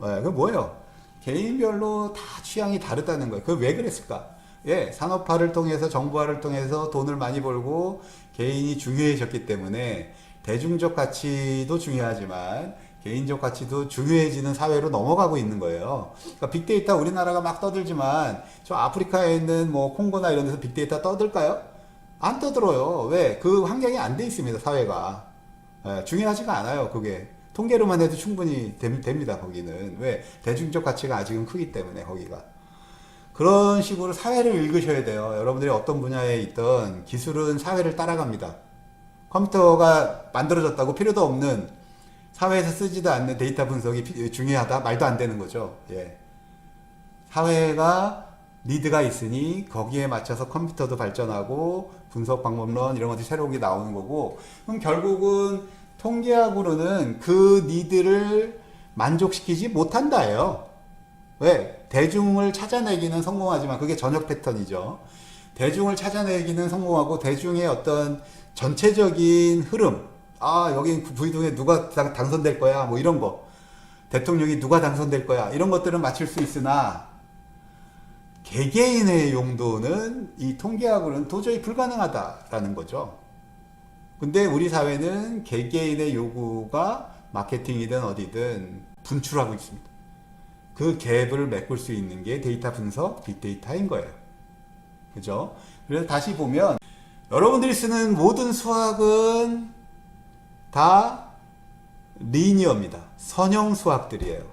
네, 그 뭐예요? 개인별로 다 취향이 다르다는 거예요. 그 왜 그랬을까? 예, 산업화를 통해서 정보화를 통해서 돈을 많이 벌고 개인이 중요해졌기 때문에 대중적 가치도 중요하지만 개인적 가치도 중요해지는 사회로 넘어가고 있는 거예요. 그러니까 빅데이터 우리나라가 막 떠들지만 저 아프리카에 있는 뭐 콩고나 이런 데서 빅데이터 떠들까요? 안 떠들어요. 왜? 그 환경이 안 돼 있습니다, 사회가. 중요하지가 않아요. 그게 통계로만 해도 충분히 됩니다. 거기는 왜 대중적 가치가 아직은 크기 때문에 거기가 그런 식으로 사회를 읽으셔야 돼요. 여러분들이 어떤 분야에 있던 기술은 사회를 따라갑니다. 컴퓨터가 만들어졌다고 필요도 없는 사회에서 쓰지도 않는 데이터 분석이 중요하다? 말도 안 되는 거죠. 예. 사회가 니드가 있으니 거기에 맞춰서 컴퓨터도 발전하고 분석 방법론 이런 것들이 새로운 게 나오는 거고 그럼 결국은 통계학으로는 그 니드를 만족시키지 못한다예요. 왜? 대중을 찾아내기는 성공하지만 그게 전역 패턴이죠. 대중을 찾아내기는 성공하고 대중의 어떤 전체적인 흐름 여기 부의동에 누가 당선될 거야 뭐 이런 거 대통령이 누가 당선될 거야 이런 것들은 맞출 수 있으나 개개인의 용도는 이 통계학으로는 도저히 불가능하다라는 거죠. 근데 우리 사회는 개개인의 요구가 마케팅이든 어디든 분출하고 있습니다. 그 갭을 메꿀 수 있는 게 데이터 분석, 빅데이터인 거예요. 그죠? 그래서 다시 보면 여러분들이 쓰는 모든 수학은 다 리니어입니다. 선형 수학들이에요.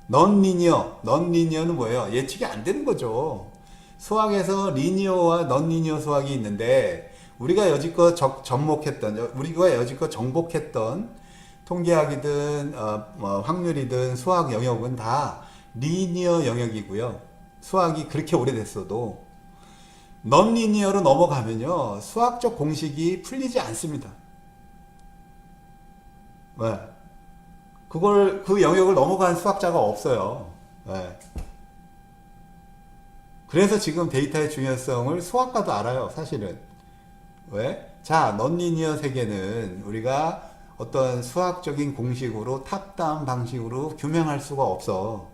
넌리니어는 뭐예요? 예측이 안 되는 거죠. 수학에서 리니어와 넌리니어 수학이 있는데 우리가 여지껏 정복했던 통계학이든 확률이든 수학 영역은 다 리니어 영역이고요. 수학이 그렇게 오래됐어도 넌리니어로 넘어가면요 수학적 공식이 풀리지 않습니다. 왜? 그 영역을 넘어간 수학자가 없어요. 왜? 그래서 지금 데이터의 중요성을 수학가도 알아요, 사실은. 왜? 자, 넌리니어 세계는 우리가 어떤 수학적인 공식으로 탑다운 방식으로 규명할 수가 없어.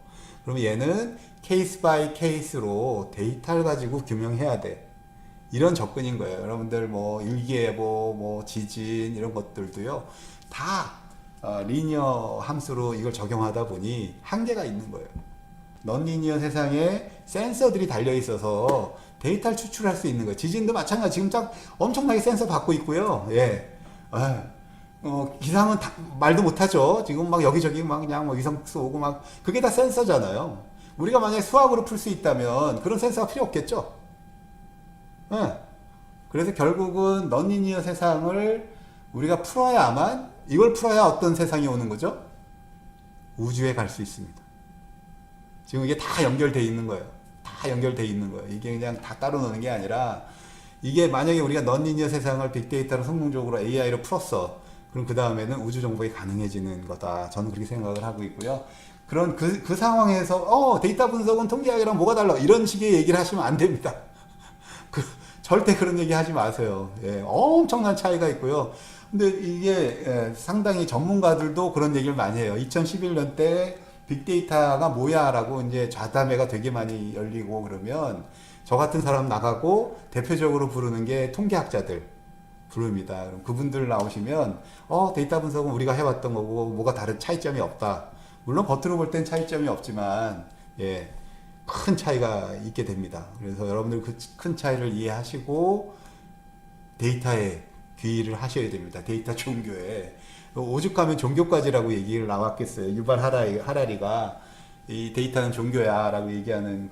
그럼 얘는 케이스 바이 케이스로 데이터를 가지고 규명해야 돼. 이런 접근인 거예요. 여러분들 뭐 일기예보, 뭐 지진 이런 것들도요. 다 리니어 함수로 이걸 적용하다 보니 한계가 있는 거예요. 넌리니어 세상에 센서들이 달려 있어서 데이터를 추출할 수 있는 거예요. 지진도 마찬가지. 지금 딱 엄청나게 센서 받고 있고요. 예. 기상은 말도 못하죠. 지금 막 여기저기 막 그냥 뭐 위성 쏘고 막 그게 다 센서잖아요. 우리가 만약에 수학으로 풀 수 있다면 그런 센서가 필요 없겠죠. 예. 그래서 결국은 넌리니어 세상을 우리가 풀어야만 이걸 풀어야 어떤 세상이 오는 거죠? 우주에 갈 수 있습니다. 지금 이게 다 연결돼 있는 거예요. 다 연결돼 있는 거예요. 이게 그냥 다 따로 노는 게 아니라 이게 만약에 우리가 넌리니어 세상을 빅데이터로 성공적으로 AI로 풀었어. 그럼 그 다음에는 우주 정복이 가능해지는 거다. 저는 그렇게 생각을 하고 있고요. 그런 그 상황에서 데이터 분석은 통계학이랑 뭐가 달라? 이런 식의 얘기를 하시면 안 됩니다. 절대 그런 얘기 하지 마세요. 예, 엄청난 차이가 있고요. 근데 이게 상당히 전문가들도 그런 얘기를 많이 해요. 2011년 때 빅데이터가 뭐야 라고 이제 좌담회가 되게 많이 열리고 그러면 저 같은 사람 나가고 대표적으로 부르는 게 통계학자들 부릅니다. 그럼 그분들 나오시면 데이터 분석은 우리가 해왔던 거고 뭐가 다른 차이점이 없다. 물론 겉으로 볼 땐 차이점이 없지만 예, 큰 차이가 있게 됩니다. 그래서 여러분들 그 큰 차이를 이해하시고 데이터에 귀의를 하셔야 됩니다. 데이터 종교에. 오죽하면 종교까지라고 얘기를 나왔겠어요. 유발 하라리가 이 데이터는 종교야 라고 얘기하는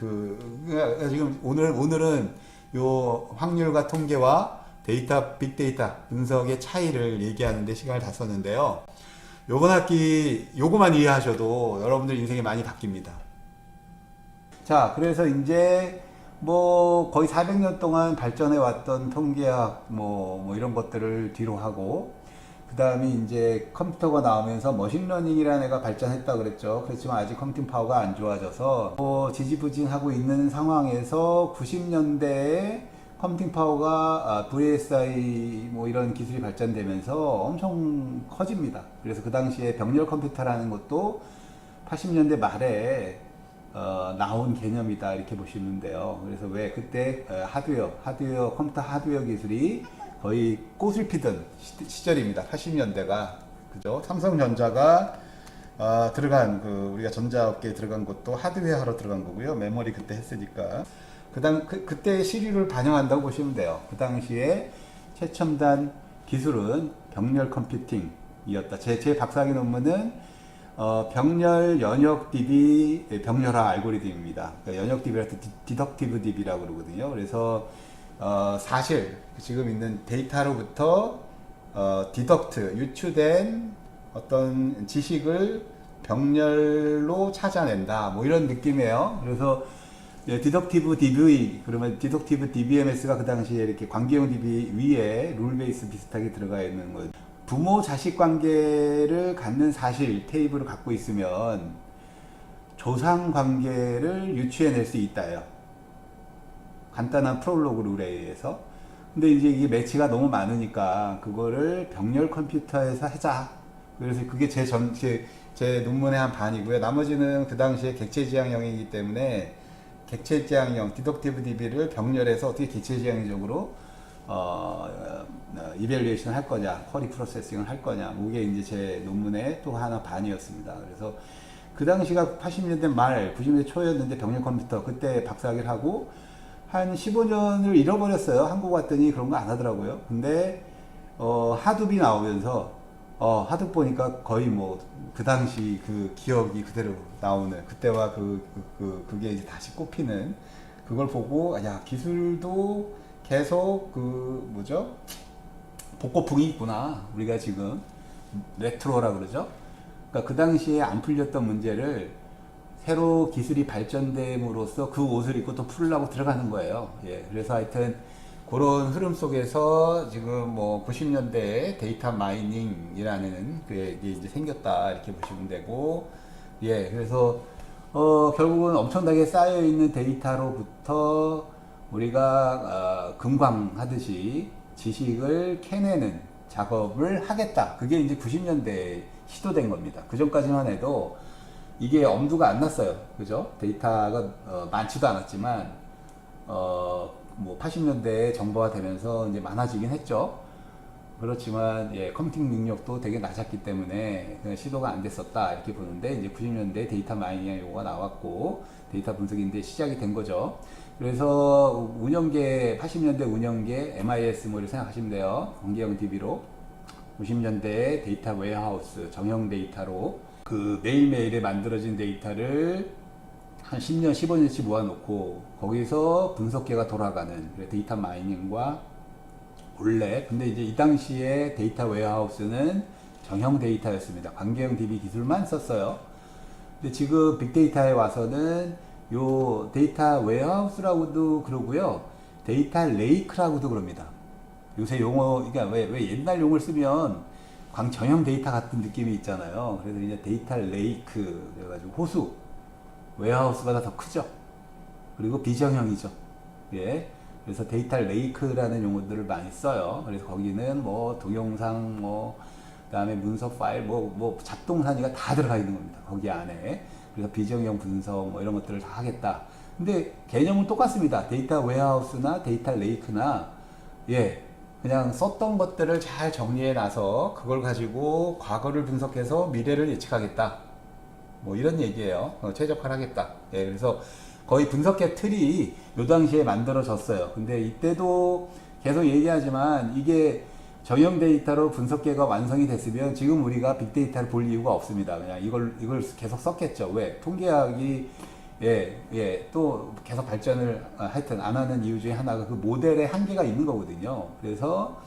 지금 오늘은 요 확률과 통계와 데이터, 빅데이터 분석의 차이를 얘기하는데 시간을 다 썼는데요. 요번 학기 요거만 이해하셔도 여러분들 인생이 많이 바뀝니다. 자, 그래서 이제 뭐 거의 400년 동안 발전해 왔던 통계학 뭐 이런 것들을 뒤로 하고 그 다음에 이제 컴퓨터가 나오면서 머신러닝이라는 애가 발전했다 그랬죠. 그렇지만 아직 컴퓨팅 파워가 안 좋아져서 지지부진하고 있는 상황에서 90년대에 컴퓨팅 파워가 VSI 뭐 이런 기술이 발전되면서 엄청 커집니다. 그래서 그 당시에 병렬 컴퓨터라는 것도 80년대 말에 나온 개념이다 이렇게 보시면 돼요. 그래서 왜 그때 컴퓨터 하드웨어 기술이 거의 꽃을 피던 시절입니다. 80년대가 그죠? 삼성전자가 들어간 우리가 전자업계에 들어간 것도 하드웨어 하러 들어간 거고요. 메모리 그때 했으니까 그때 시류를 반영한다고 보시면 돼요. 그 당시에 최첨단 기술은 병렬 컴퓨팅이었다. 제 박사학위 논문은 병렬 연역 DB 병렬화 알고리즘입니다. 그러니까 연역 DB라고 디덕티브 DB라고 그러거든요. 그래서 사실 지금 있는 데이터로부터 디덕트 유추된 어떤 지식을 병렬로 찾아낸다. 뭐 이런 느낌이에요. 그래서 디덕티브 DB 그러면 디덕티브 DBMS가 그 당시에 이렇게 관계형 DB 위에 룰 베이스 비슷하게 들어가 있는 거예요. 부모 자식 관계를 갖는 사실 테이블을 갖고 있으면 조상 관계를 유추해낼 수 있다요. 간단한 프롤로그 룰에 의해서. 근데 이제 이게 매치가 너무 많으니까 그거를 병렬 컴퓨터에서 하자. 그래서 그게 제 논문의 한 반이고요. 나머지는 그 당시에 객체지향형이기 때문에 객체지향형 디덕티브 DB를 병렬해서 어떻게 객체지향적으로 이밸리에이션 할 거냐, 쿼리 프로세싱을 할 거냐, 그게 이제 제 논문의 또 하나 반이었습니다. 그래서 그 당시가 80년대 말, 90년대 초였는데 병렬 컴퓨터 그때 박사학위를 하고 한 15년을 잃어버렸어요. 한국 왔더니 그런 거 안 하더라고요. 근데 하둡이 나오면서 하둡 보니까 거의 뭐 그 당시 그 기억이 그대로 나오는 그때와 그게 이제 다시 꼽히는 그걸 보고 야 기술도 계속 그 뭐죠 복고풍이 있구나. 우리가 지금 레트로라 그러죠. 그러니까 그 당시에 안 풀렸던 문제를 새로 기술이 발전됨으로써 그 옷을 입고 또 풀려고 들어가는 거예요. 예, 그래서 하여튼 그런 흐름 속에서 지금 뭐 90년대에 데이터 마이닝이라는 게 이제 생겼다 이렇게 보시면 되고, 예, 그래서 결국은 엄청나게 쌓여 있는 데이터로부터 우리가 금광하듯이 지식을 캐내는 작업을 하겠다. 그게 이제 90년대에 시도된 겁니다. 그 전까지만 해도 이게 엄두가 안 났어요. 그죠? 데이터가 많지도 않았지만 뭐 80년대에 정보화 되면서 이제 많아지긴 했죠. 그렇지만 예, 컴퓨팅 능력도 되게 낮았기 때문에 시도가 안 됐었다 이렇게 보는데 이제 90년대 데이터 마이닝 요거가 나왔고 데이터 분석인데 시작이 된 거죠. 그래서 운영계 80년대 운영계 MIS 뭐를 생각하시면 돼요. 관계형 DB로 90년대 데이터 웨어하우스 정형 데이터로 그 매일매일에 만들어진 데이터를 한 10년, 15년씩 모아놓고 거기서 분석계가 돌아가는 데이터 마이닝과 원래 근데 이제 이 당시에 데이터 웨어하우스는 정형 데이터였습니다. 관계형 DB 기술만 썼어요. 근데 지금 빅데이터에 와서는 요 데이터 웨어하우스라고도 그러고요. 데이터 레이크라고도 그럽니다. 요새 용어, 그러니까 왜 옛날 용어를 쓰면 정형 데이터 같은 느낌이 있잖아요. 그래서 이제 데이터 레이크 그래가지고 호수 웨어하우스보다 더 크죠. 그리고 비정형이죠. 예. 그래서 데이터 레이크라는 용어들을 많이 써요. 그래서 거기는 뭐 동영상 뭐 그다음에 문서 파일 뭐 잡동사니가 다 들어가 있는 겁니다. 거기 안에. 그래서 비정형 분석 뭐 이런 것들을 다 하겠다. 근데 개념은 똑같습니다. 데이터 웨어하우스나 데이터 레이크나 예. 그냥 썼던 것들을 잘 정리해 놔서 그걸 가지고 과거를 분석해서 미래를 예측하겠다. 뭐 이런 얘기예요. 최적화를 하겠다. 예, 그래서 거의 분석계 틀이 요 당시에 만들어졌어요. 근데 이때도 계속 얘기하지만 이게 정형 데이터로 분석계가 완성이 됐으면 지금 우리가 빅데이터를 볼 이유가 없습니다. 그냥 이걸 계속 썼겠죠. 왜? 통계학이 또 계속 발전을 하여튼 안 하는 이유 중에 하나가 그 모델의 한계가 있는 거거든요. 그래서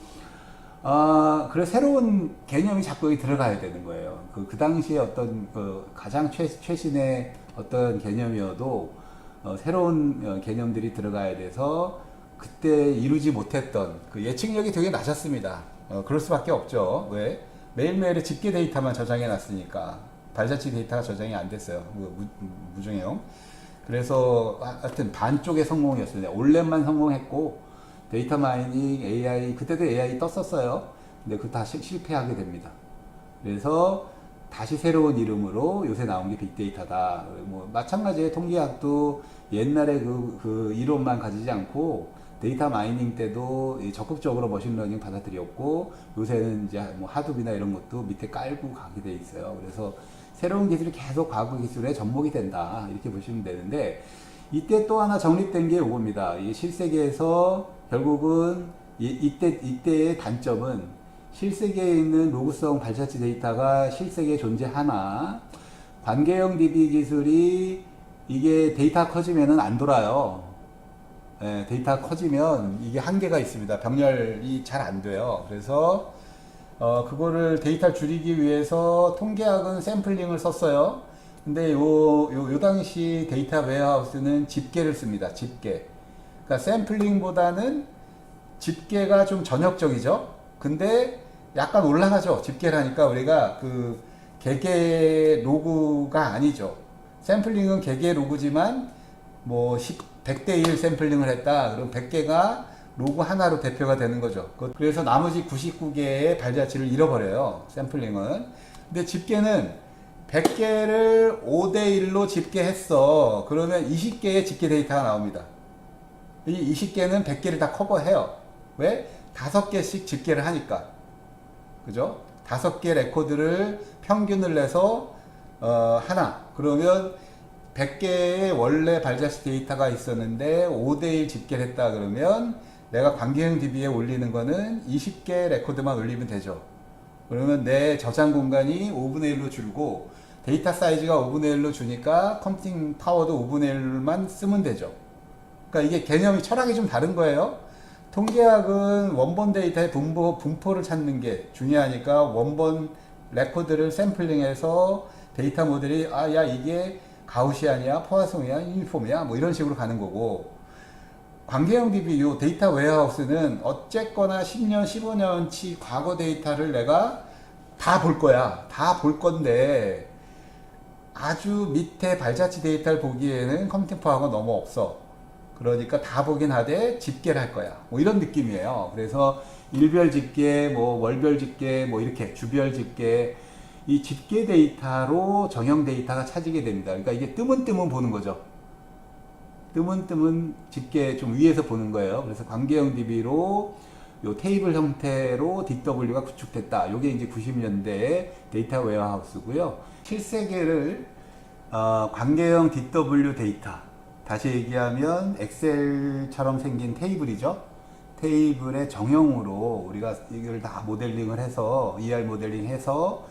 그래서 새로운 개념이 자꾸 여기 들어가야 되는 거예요. 그 당시에 어떤 가장 최신의 어떤 개념이어도 새로운 개념들이 들어가야 돼서 그때 이루지 못했던 그 예측력이 되게 낮았습니다. 그럴 수밖에 없죠. 왜? 매일매일의 집계 데이터만 저장해 놨으니까 발자취 데이터가 저장이 안 됐어요. 무중형. 그래서 하여튼 반쪽의 성공이었어요. 올랩만 성공했고 데이터 마이닝, AI, 그때도 AI 떴었어요. 근데 그거 다 실패하게 됩니다. 그래서 다시 새로운 이름으로 요새 나온 게 빅데이터다. 뭐 마찬가지의 통계학도 옛날에 그 이론만 가지지 않고 데이터 마이닝 때도 적극적으로 머신러닝 받아들였고 요새는 이제 뭐 하둡이나 이런 것도 밑에 깔고 가게 돼 있어요. 그래서 새로운 기술이 계속 과거 기술에 접목이 된다 이렇게 보시면 되는데 이때 또 하나 정립된 게 이겁니다. 이 실세계에서 결국은 이때의 단점은 실세계에 있는 로그성 발자취 데이터가 실세계에 존재하나 관계형 DB 기술이 이게 데이터 커지면은 안 돌아요. 예, 데이터 커지면 이게 한계가 있습니다. 병렬이 잘 안 돼요. 그래서 그거를 데이터를 줄이기 위해서 통계학은 샘플링을 썼어요. 근데 요 당시 데이터 웨어하우스는 집계를 씁니다. 집계. 그러니까 샘플링보다는 집계가 좀 전역적이죠. 근데 약간 올라가죠. 집계를 하니까 우리가 그 개개 로그가 아니죠. 샘플링은 개개 로그지만 뭐 100대 1 샘플링을 했다. 그럼 100개가 로그 하나로 대표가 되는 거죠. 그래서 나머지 99개의 발자취를 잃어버려요. 샘플링은. 근데 집계는 100개를 5대 1로 집계했어. 그러면 20개의 집계 데이터가 나옵니다. 이 20개는 100개를 다 커버해요. 왜? 5개씩 집계를 하니까. 그죠? 5개 레코드를 평균을 내서 하나. 그러면 100개의 원래 발자취 데이터가 있었는데 5대1 집계를 했다 그러면 내가 관계형 DB에 올리는 거는 20개 레코드만 올리면 되죠. 그러면 내 저장 공간이 5분의 1로 줄고 데이터 사이즈가 5분의 1로 주니까 컴퓨팅 파워도 5분의 1만 쓰면 되죠. 그러니까 이게 개념이 철학이 좀 다른 거예요. 통계학은 원본 데이터의 분포를 찾는 게 중요하니까 원본 레코드를 샘플링해서 데이터 모델이 야 이게 가우시안이야, 포화송이야, 유니폼이야 뭐 이런 식으로 가는 거고 관계형 DB 요 데이터 웨어하우스는 어쨌거나 10년, 15년치 과거 데이터를 내가 다 볼 거야. 다 볼 건데 아주 밑에 발자취 데이터를 보기에는 컴퓨팅 파워가 너무 없어. 그러니까 다 보긴 하되 집계를 할 거야. 뭐 이런 느낌이에요. 그래서 일별 집계, 뭐 월별 집계, 뭐 이렇게 주별 집계 이 집계 데이터로 정형 데이터가 찾이게 됩니다. 그러니까 이게 뜨문뜨문 보는 거죠. 뜨문뜨문 집계 좀 위에서 보는 거예요. 그래서 관계형 DB로 요 테이블 형태로 DW가 구축됐다. 요게 이제 90년대 데이터 웨어하우스고요. 실세계를 관계형 DW 데이터 다시 얘기하면 엑셀처럼 생긴 테이블이죠. 테이블의 정형으로 우리가 이걸 다 모델링을 해서 ER 모델링 해서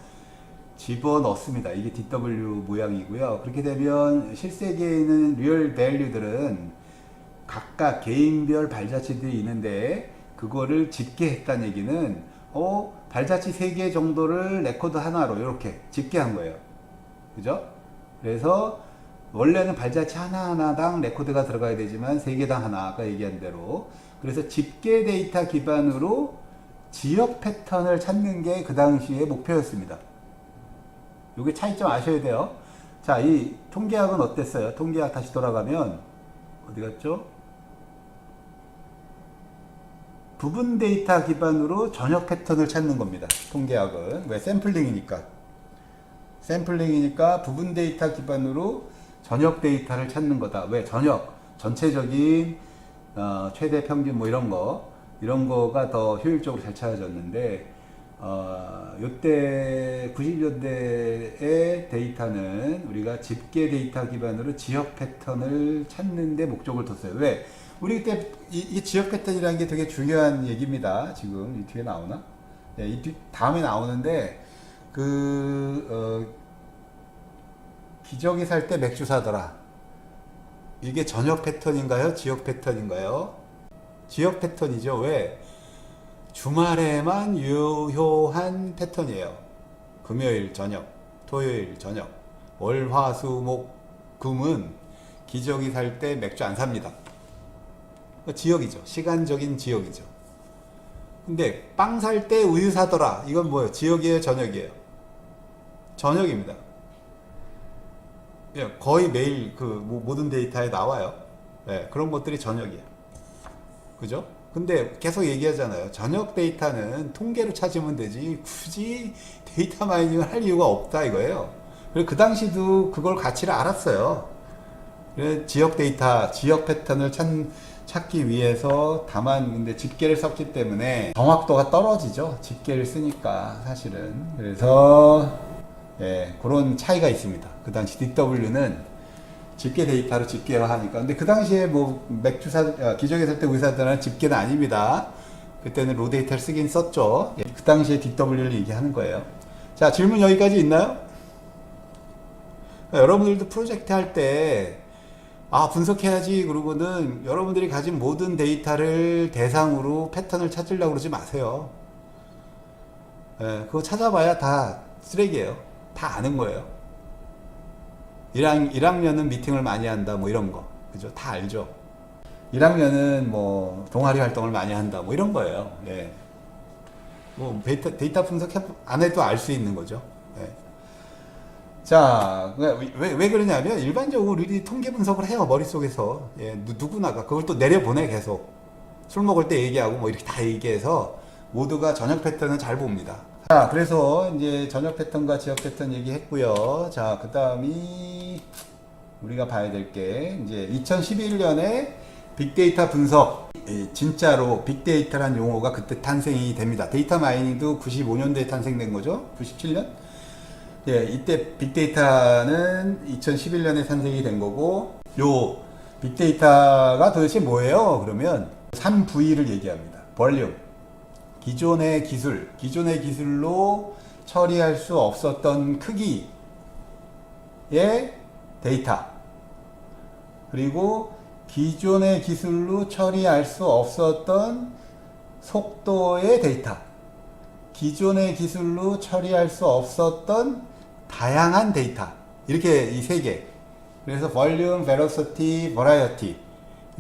집어넣습니다. 이게 DW 모양이고요. 그렇게 되면 실세계에 있는 리얼 밸류들은 각각 개인별 발자취들이 있는데 그거를 집계했다는 얘기는 발자취 3개 정도를 레코드 하나로 이렇게 집계한 거예요. 그죠? 그래서 원래는 발자취 하나하나당 레코드가 들어가야 되지만 3개당 하나 아까 얘기한 대로 그래서 집계 데이터 기반으로 지역 패턴을 찾는 게 그 당시의 목표였습니다. 요게 차이점 아셔야 돼요. 자, 이 통계학은 어땠어요? 통계학 다시 돌아가면 어디 갔죠? 부분 데이터 기반으로 전역 패턴을 찾는 겁니다. 통계학은 왜 샘플링이니까. 샘플링이니까 부분 데이터 기반으로 전역 데이터를 찾는 거다. 왜 전역? 전체적인 최대 평균 뭐 이런 거가 더 효율적으로 잘 찾아졌는데 요때 90년대의 데이터는 우리가 집계 데이터 기반으로 지역 패턴을 찾는 데 목적을 뒀어요. 왜? 우리 그때 이 지역 패턴이라는 게 되게 중요한 얘기입니다. 지금 이 뒤에 나오나? 네, 다음에 나오는데 기저귀 살 때 맥주 사더라. 이게 전역 패턴인가요? 지역 패턴인가요? 지역 패턴이죠. 왜? 주말에만 유효한 패턴이에요. 금요일 저녁, 토요일 저녁, 월, 화, 수, 목, 금은 기저귀 살 때 맥주 안 삽니다. 지역이죠. 시간적인 지역이죠. 근데 빵 살 때 우유 사더라. 이건 뭐예요? 지역이에요? 저녁이에요? 저녁입니다. 거의 매일 모든 데이터에 나와요. 네, 그런 것들이 저녁이에요. 그죠? 근데 계속 얘기하잖아요. 저녁 데이터는 통계로 찾으면 되지 굳이 데이터 마이닝을 할 이유가 없다 이거예요. 그리고 그 당시도 그걸 가치를 알았어요. 지역 데이터, 지역 패턴을 찾기 위해서 다만 근데 집계를 썼기 때문에 정확도가 떨어지죠. 집계를 쓰니까 사실은. 그래서 그런 차이가 있습니다. 그 당시 DW는 집계 데이터로 집계를 하니까. 근데 그 당시에 뭐 기저귀 살 때 우유 사더라는 집계는 아닙니다. 그때는 로 데이터를 쓰긴 썼죠. 예, 그 당시에 DW를 얘기하는 거예요. 자, 질문 여기까지 있나요? 그러니까 여러분들도 프로젝트 할 때 분석해야지 그러고는 여러분들이 가진 모든 데이터를 대상으로 패턴을 찾으려고 그러지 마세요. 예, 그거 찾아봐야 다 쓰레기예요. 다 아는 거예요. 1학년은 미팅을 많이 한다 뭐 이런 거, 그죠? 다 알죠. 1학년은 뭐 동아리 활동을 많이 한다 뭐 이런 거예요. 예. 뭐 데이터 분석 안 해도 알 수 있는 거죠. 예. 자, 왜 그러냐면 일반적으로 우리 통계 분석을 해요, 머릿속에서. 예, 누구나가 그걸 또 내려보내. 계속 술 먹을 때 얘기하고 뭐 이렇게 다 얘기해서 모두가 저녁 패턴을 잘 봅니다. 자, 그래서 이제 저녁 패턴과 지역 패턴 얘기했고요. 자, 그 다음이 우리가 봐야 될 게 이제 2011년에 빅데이터 분석, 진짜로 빅데이터란 용어가 그때 탄생이 됩니다. 데이터 마이닝도 95년도에 탄생된 거죠. 97년? 예, 이때 빅데이터는 2011년에 탄생이 된 거고, 요 빅데이터가 도대체 뭐예요? 그러면 3V를 얘기합니다. 볼륨, 기존의 기술로 처리할 수 없었던 크기의 데이터, 그리고 기존의 기술로 처리할 수 없었던 속도의 데이터, 기존의 기술로 처리할 수 없었던 다양한 데이터, 이렇게 이 세 개. 그래서 볼륨, 벨로시티, 버라이어티,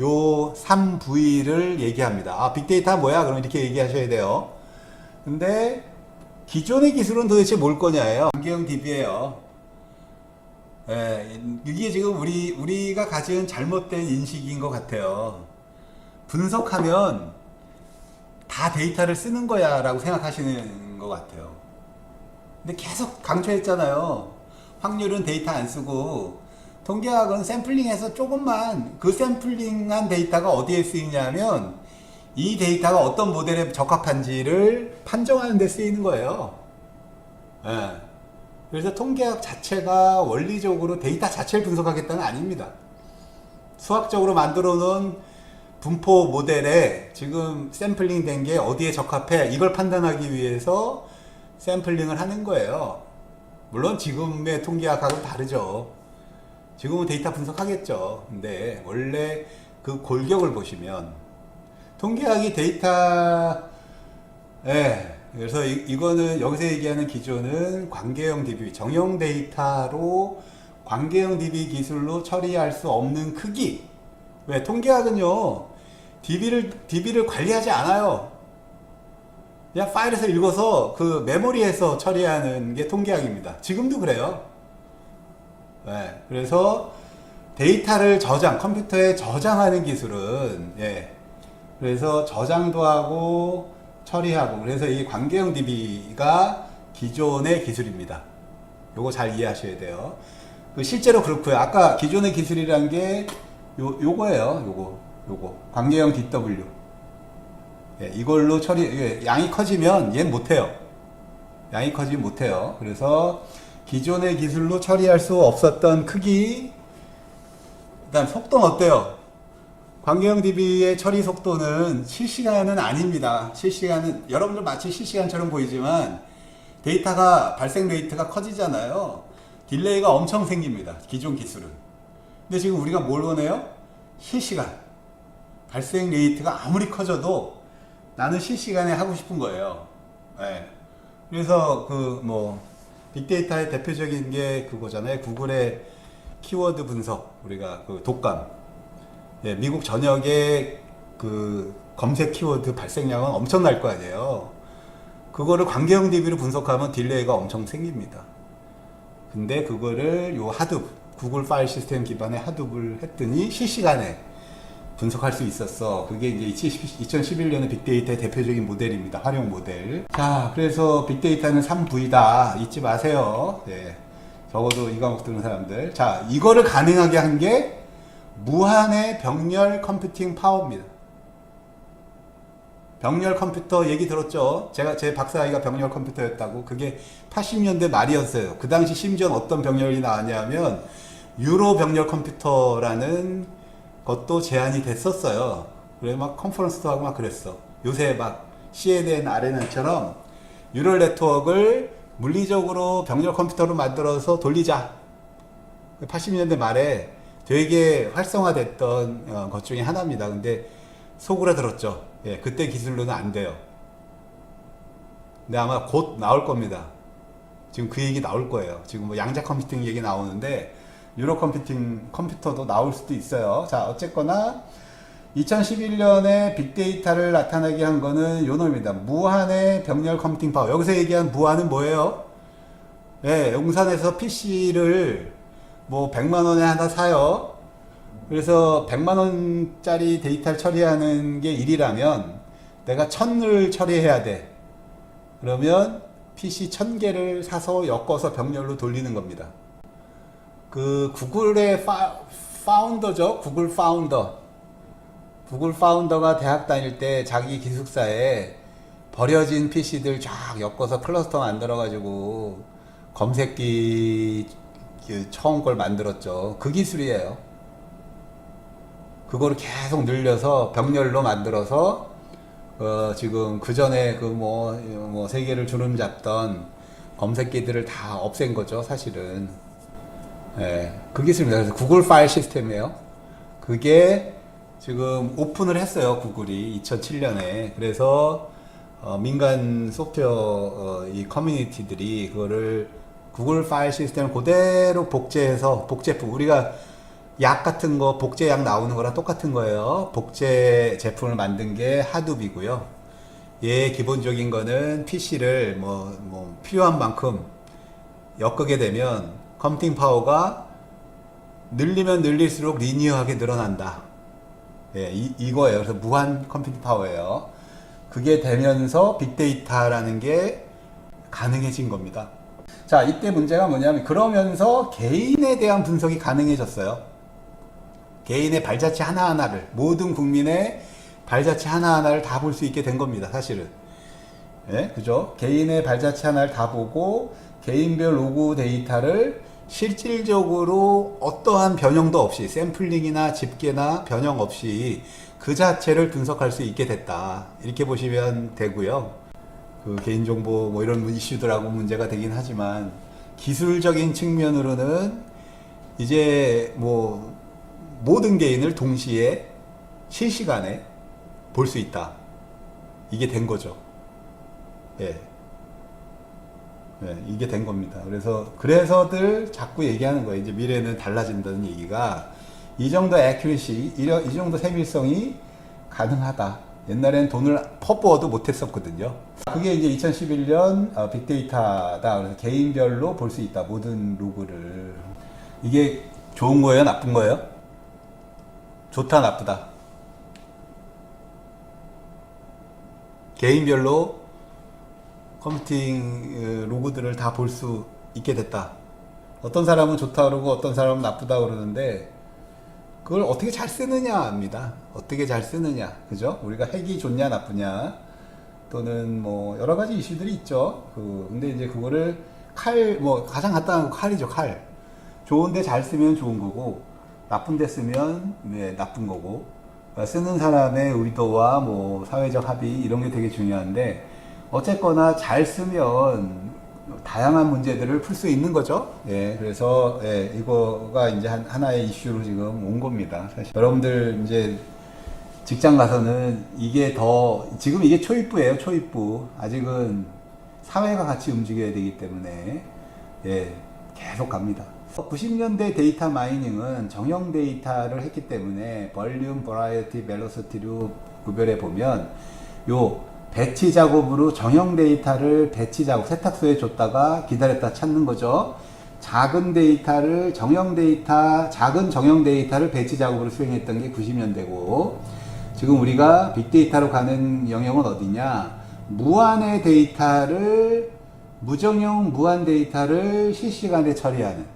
요 3V를 얘기합니다. 빅데이터 뭐야? 그럼 이렇게 얘기하셔야 돼요. 근데 기존의 기술은 도대체 뭘 거냐예요. 광계형 DB예요. 예, 이게 지금 우리가 가진 잘못된 인식인 것 같아요. 분석하면 다 데이터를 쓰는 거야 라고 생각하시는 것 같아요. 근데 계속 강조했잖아요. 확률은 데이터 안 쓰고, 통계학은 샘플링해서 조금만, 그 샘플링한 데이터가 어디에 쓰이냐면 이 데이터가 어떤 모델에 적합한지를 판정하는 데 쓰이는 거예요. 예. 그래서 통계학 자체가 원리적으로 데이터 자체를 분석하겠다는 아닙니다. 수학적으로 만들어 놓은 분포 모델에 지금 샘플링 된 게 어디에 적합해, 이걸 판단하기 위해서 샘플링을 하는 거예요. 물론 지금의 통계학하고는 다르죠. 지금은 데이터 분석하겠죠. 근데 원래 그 골격을 보시면 통계학이 데이터, 그래서 이거는 여기서 얘기하는 기존은 광계형 DB, 정형 데이터로 광계형 DB 기술로 처리할 수 없는 크기. 왜? 통계학은요, DB를 관리하지 않아요. 그냥 파일에서 읽어서 그 메모리에서 처리하는 게 통계학입니다. 지금도 그래요. 네, 그래서 데이터를 컴퓨터에 저장하는 기술은, 그래서 저장도 하고 처리하고, 그래서 이 광계형 DB가 기존의 기술입니다. 요거 잘 이해하셔야 돼요. 실제로 그렇고요. 아까 기존의 기술이란 게 요거예요. 요거 광계형 DW. 이걸로 양이 커지면 얘는 못해요. 양이 커지면 못해요. 그래서 기존의 기술로 처리할 수 없었던 크기, 그다음 속도는 어때요? 광계형 DB의 처리 속도는 실시간은 아닙니다. 실시간은 여러분들 마치 실시간처럼 보이지만 데이터가 발생 레이트가 커지잖아요. 딜레이가 엄청 생깁니다. 기존 기술은. 근데 지금 우리가 뭘 원해요? 실시간. 발생 레이트가 아무리 커져도 나는 실시간에 하고 싶은 거예요. 그래서 빅데이터의 대표적인 게 그거잖아요. 구글의 키워드 분석, 우리가 그 독감. 미국 전역의 그 검색 키워드 발생량은 엄청날 거 아니에요. 그거를 광계형 DB로 분석하면 딜레이가 엄청 생깁니다. 근데 그거를 구글 파일 시스템 기반의 하둡을 했더니 실시간에 분석할 수 있었어. 그게 이제 2011년의 빅데이터의 대표적인 모델입니다. 활용 모델. 자, 그래서 빅데이터는 3V다. 잊지 마세요. 적어도 이 과목 들은 사람들. 자, 이거를 가능하게 한 게 무한의 병렬 컴퓨팅 파워입니다. 병렬 컴퓨터 얘기 들었죠? 제 박사아이가 병렬 컴퓨터였다고. 그게 80년대 말이었어요. 그 당시 심지어 어떤 병렬이 나왔냐면 유로 병렬 컴퓨터라는 것도 제안이 됐었어요. 그래 막 컨퍼런스도 하고 막 그랬어. 요새 막 CNN, RNN처럼 뉴럴 네트워크를 물리적으로 병렬 컴퓨터로 만들어서 돌리자. 80년대 말에 되게 활성화됐던 것 중에 하나입니다. 근데 소그라들었죠. 예, 그때 기술로는 안 돼요. 근데 아마 곧 나올 겁니다. 지금 그 얘기 나올 거예요. 지금 뭐 양자 컴퓨팅 얘기 나오는데 뉴럴 컴퓨팅 컴퓨터도 나올 수도 있어요. 자, 어쨌거나 2011년에 빅데이터를 나타나게 한 거는 요 놈입니다. 무한의 병렬 컴퓨팅 파워. 여기서 얘기한 무한은 뭐예요? 예, 용산에서 PC를 뭐 100만 원에 하나 사요. 그래서 100만 원짜리 데이터를 처리하는 게 일이라면 내가 1000을 처리해야 돼. 그러면 PC 1000개를 사서 엮어서 병렬로 돌리는 겁니다. 그 구글의 파운더죠. 구글 파운더. 구글 파운더가 대학 다닐 때 자기 기숙사에 버려진 PC들 쫙 엮어서 클러스터 만들어가지고 검색기 처음 걸 만들었죠. 그 기술이에요. 그거를 계속 늘려서 병렬로 만들어서 지금 그 전에 그 뭐 세계를 주름 잡던 검색기들을 다 없앤 거죠, 사실은. 예, 그 기술입니다. 그래서 구글 파일 시스템이에요. 그게 지금 오픈을 했어요, 구글이 2007년에. 그래서 민간 소프트웨어 이 커뮤니티들이 그거를 구글 파일 시스템을 그대로 복제해서 복제품, 우리가 약 같은 거 복제약 나오는 거랑 똑같은 거예요. 복제 제품을 만든 게 하둡이고요. 얘 기본적인 거는 PC를 뭐 필요한 만큼 엮게 되면 컴퓨팅 파워가 늘리면 늘릴수록 리니어하게 늘어난다. 예, 이거예요. 그래서 무한 컴퓨팅 파워예요. 그게 되면서 빅데이터라는 게 가능해진 겁니다. 자, 이때 문제가 뭐냐면 그러면서 개인에 대한 분석이 가능해졌어요. 개인의 발자취 하나하나를, 모든 국민의 발자취 하나하나를 다 볼 수 있게 된 겁니다, 사실은. 예, 그죠? 개인의 발자취 하나를 다 보고 개인별 로그 데이터를 실질적으로 어떠한 변형도 없이, 샘플링이나 집계나 변형 없이 그 자체를 분석할 수 있게 됐다. 이렇게 보시면 되고요. 그 개인정보 뭐 이런 이슈들하고 문제가 되긴 하지만 기술적인 측면으로는 이제 뭐 모든 개인을 동시에 실시간에 볼 수 있다. 이게 된 거죠. 예. 네, 이게 된 겁니다. 그래서들 자꾸 얘기하는 거예요. 이제 미래는 달라진다는 얘기가 이 정도 애큐리시, 이 정도 세밀성이 가능하다. 옛날엔 돈을 퍼부어도 못했었거든요. 그게 이제 2011년 빅데이터다. 그래서 개인별로 볼 수 있다. 모든 로그를. 이게 좋은 거예요? 나쁜 거예요? 좋다, 나쁘다. 개인별로 컴퓨팅 로그들을 다 볼 수 있게 됐다. 어떤 사람은 좋다 그러고 어떤 사람은 나쁘다 그러는데 그걸 어떻게 잘 쓰느냐입니다. 어떻게 잘 쓰느냐, 그죠? 우리가 핵이 좋냐 나쁘냐, 또는 뭐 여러 가지 이슈들이 있죠. 근데 이제 그거를 가장 간단한 거 칼이죠, 칼. 좋은데 잘 쓰면 좋은 거고, 나쁜데 쓰면 나쁜 거고. 그러니까 쓰는 사람의 의도와 뭐 사회적 합의 이런 게 되게 중요한데, 어쨌거나 잘 쓰면 다양한 문제들을 풀 수 있는 거죠. 예, 그래서 이거가 이제 하나의 이슈로 지금 온 겁니다. 사실 여러분들 이제 직장 가서는 지금 이게 초입부예요, 초입부. 아직은 사회가 같이 움직여야 되기 때문에 계속 갑니다. 90년대 데이터 마이닝은 정형 데이터를 했기 때문에 볼륨, 버라이어티, 벨로시티로 구별해 보면 요 배치 작업으로 정형 데이터를 배치 작업, 세탁소에 줬다가 기다렸다 찾는 거죠. 작은 정형 데이터, 작은 정형 데이터를 배치 작업으로 수행했던 게 90년대고, 지금 우리가 빅데이터로 가는 영역은 어디냐? 무한의 데이터를, 무정형 무한 데이터를 실시간에 처리하는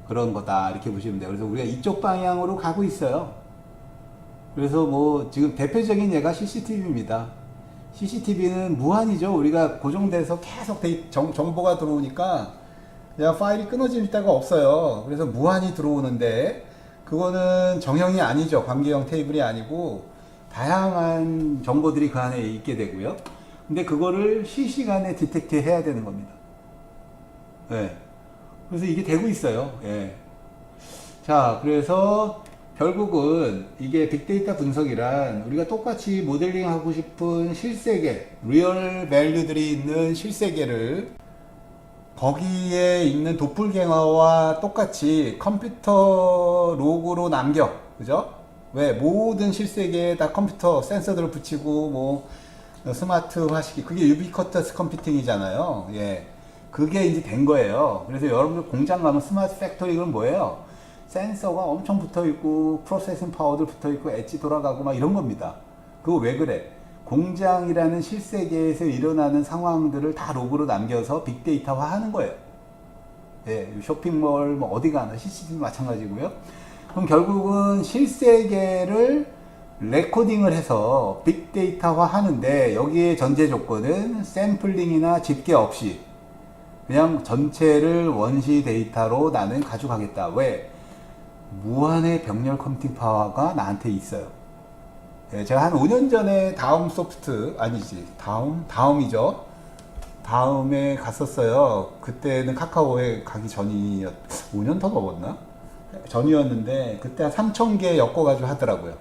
그런 거다. 이렇게 보시면 돼요. 그래서 우리가 이쪽 방향으로 가고 있어요. 그래서 뭐 지금 대표적인 예가 CCTV입니다. CCTV는 무한이죠. 우리가 고정돼서 계속 정보가 들어오니까 파일이 끊어질 때가 없어요. 그래서 무한히 들어오는데, 그거는 정형이 아니죠. 관계형 테이블이 아니고 다양한 정보들이 그 안에 있게 되고요. 근데 그거를 실시간에 디텍트 해야 되는 겁니다. 예. 그래서 이게 되고 있어요. 예. 자, 그래서 결국은 이게 빅데이터 분석이란 우리가 똑같이 모델링 하고 싶은 실세계, 리얼 밸류들이 있는 실세계를 거기에 있는 도플갱어와 똑같이 컴퓨터 로그로 남겨. 그죠? 왜? 모든 실세계에 다 컴퓨터 센서들을 붙이고 뭐 스마트화시키, 그게 유비쿼터스 컴퓨팅이잖아요. 예. 그게 이제 된 거예요. 그래서 여러분들 공장 가면 스마트 팩토리, 그건 뭐예요? 센서가 엄청 붙어 있고 프로세싱 파워들 붙어 있고 엣지 돌아가고 막 이런 겁니다. 그거 왜 그래? 공장이라는 실세계에서 일어나는 상황들을 다 로그로 남겨서 빅데이터화 하는 거예요. 예, 쇼핑몰 뭐 어디 가나 CCTV 마찬가지고요. 그럼 결국은 실세계를 레코딩을 해서 빅데이터화 하는데 여기에 전제 조건은 샘플링이나 집계 없이 그냥 전체를 원시 데이터로 나는 가져가겠다. 왜? 무한의 병렬 컴퓨팅 파워가 나한테 있어요. 예, 제가 한 5년 전에 다음 소프트, 아니지, 다음이죠. 다음에 갔었어요. 그때는 카카오에 가기 전이었, 5년 더 넘었나? 전이었는데, 그때 한 3,000개 엮어가지고 하더라고요.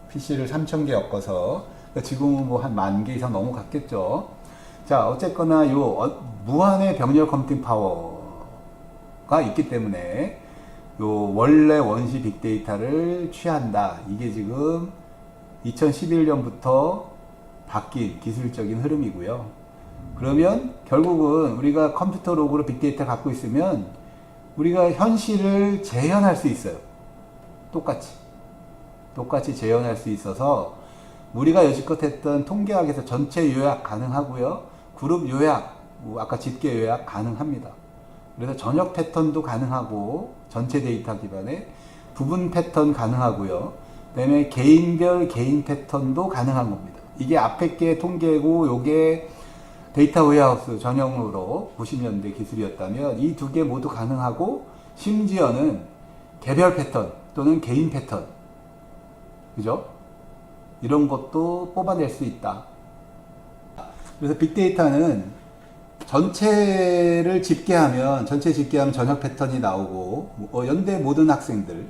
PC를 3,000개 엮어서. 지금은 뭐 한 10,000개 이상 넘어갔겠죠. 자, 어쨌거나 무한의 병렬 컴퓨팅 파워가 있기 때문에 요 원래 원시 빅데이터를 취한다. 이게 지금 2011년부터 바뀐 기술적인 흐름이고요. 그러면 결국은 우리가 컴퓨터 로그로 빅데이터 갖고 있으면 우리가 현실을 재현할 수 있어요. 똑같이 재현할 수 있어서 우리가 여지껏 했던 통계학에서 전체 요약 가능하고요. 그룹 요약, 아까 집계 요약 가능합니다. 그래서 전역 패턴도 가능하고 전체 데이터 기반에 부분 패턴 가능하고요. 그 다음에 개인별 개인 패턴도 가능한 겁니다. 이게 앞에 게 통계고 요게 데이터 웨어하우스 전용으로 90년대 기술이었다면 이 두 개 모두 가능하고 심지어는 개별 패턴 또는 개인 패턴, 그죠? 이런 것도 뽑아낼 수 있다. 그래서 빅데이터는 전체 집계하면 전역 패턴이 나오고 연대 모든 학생들.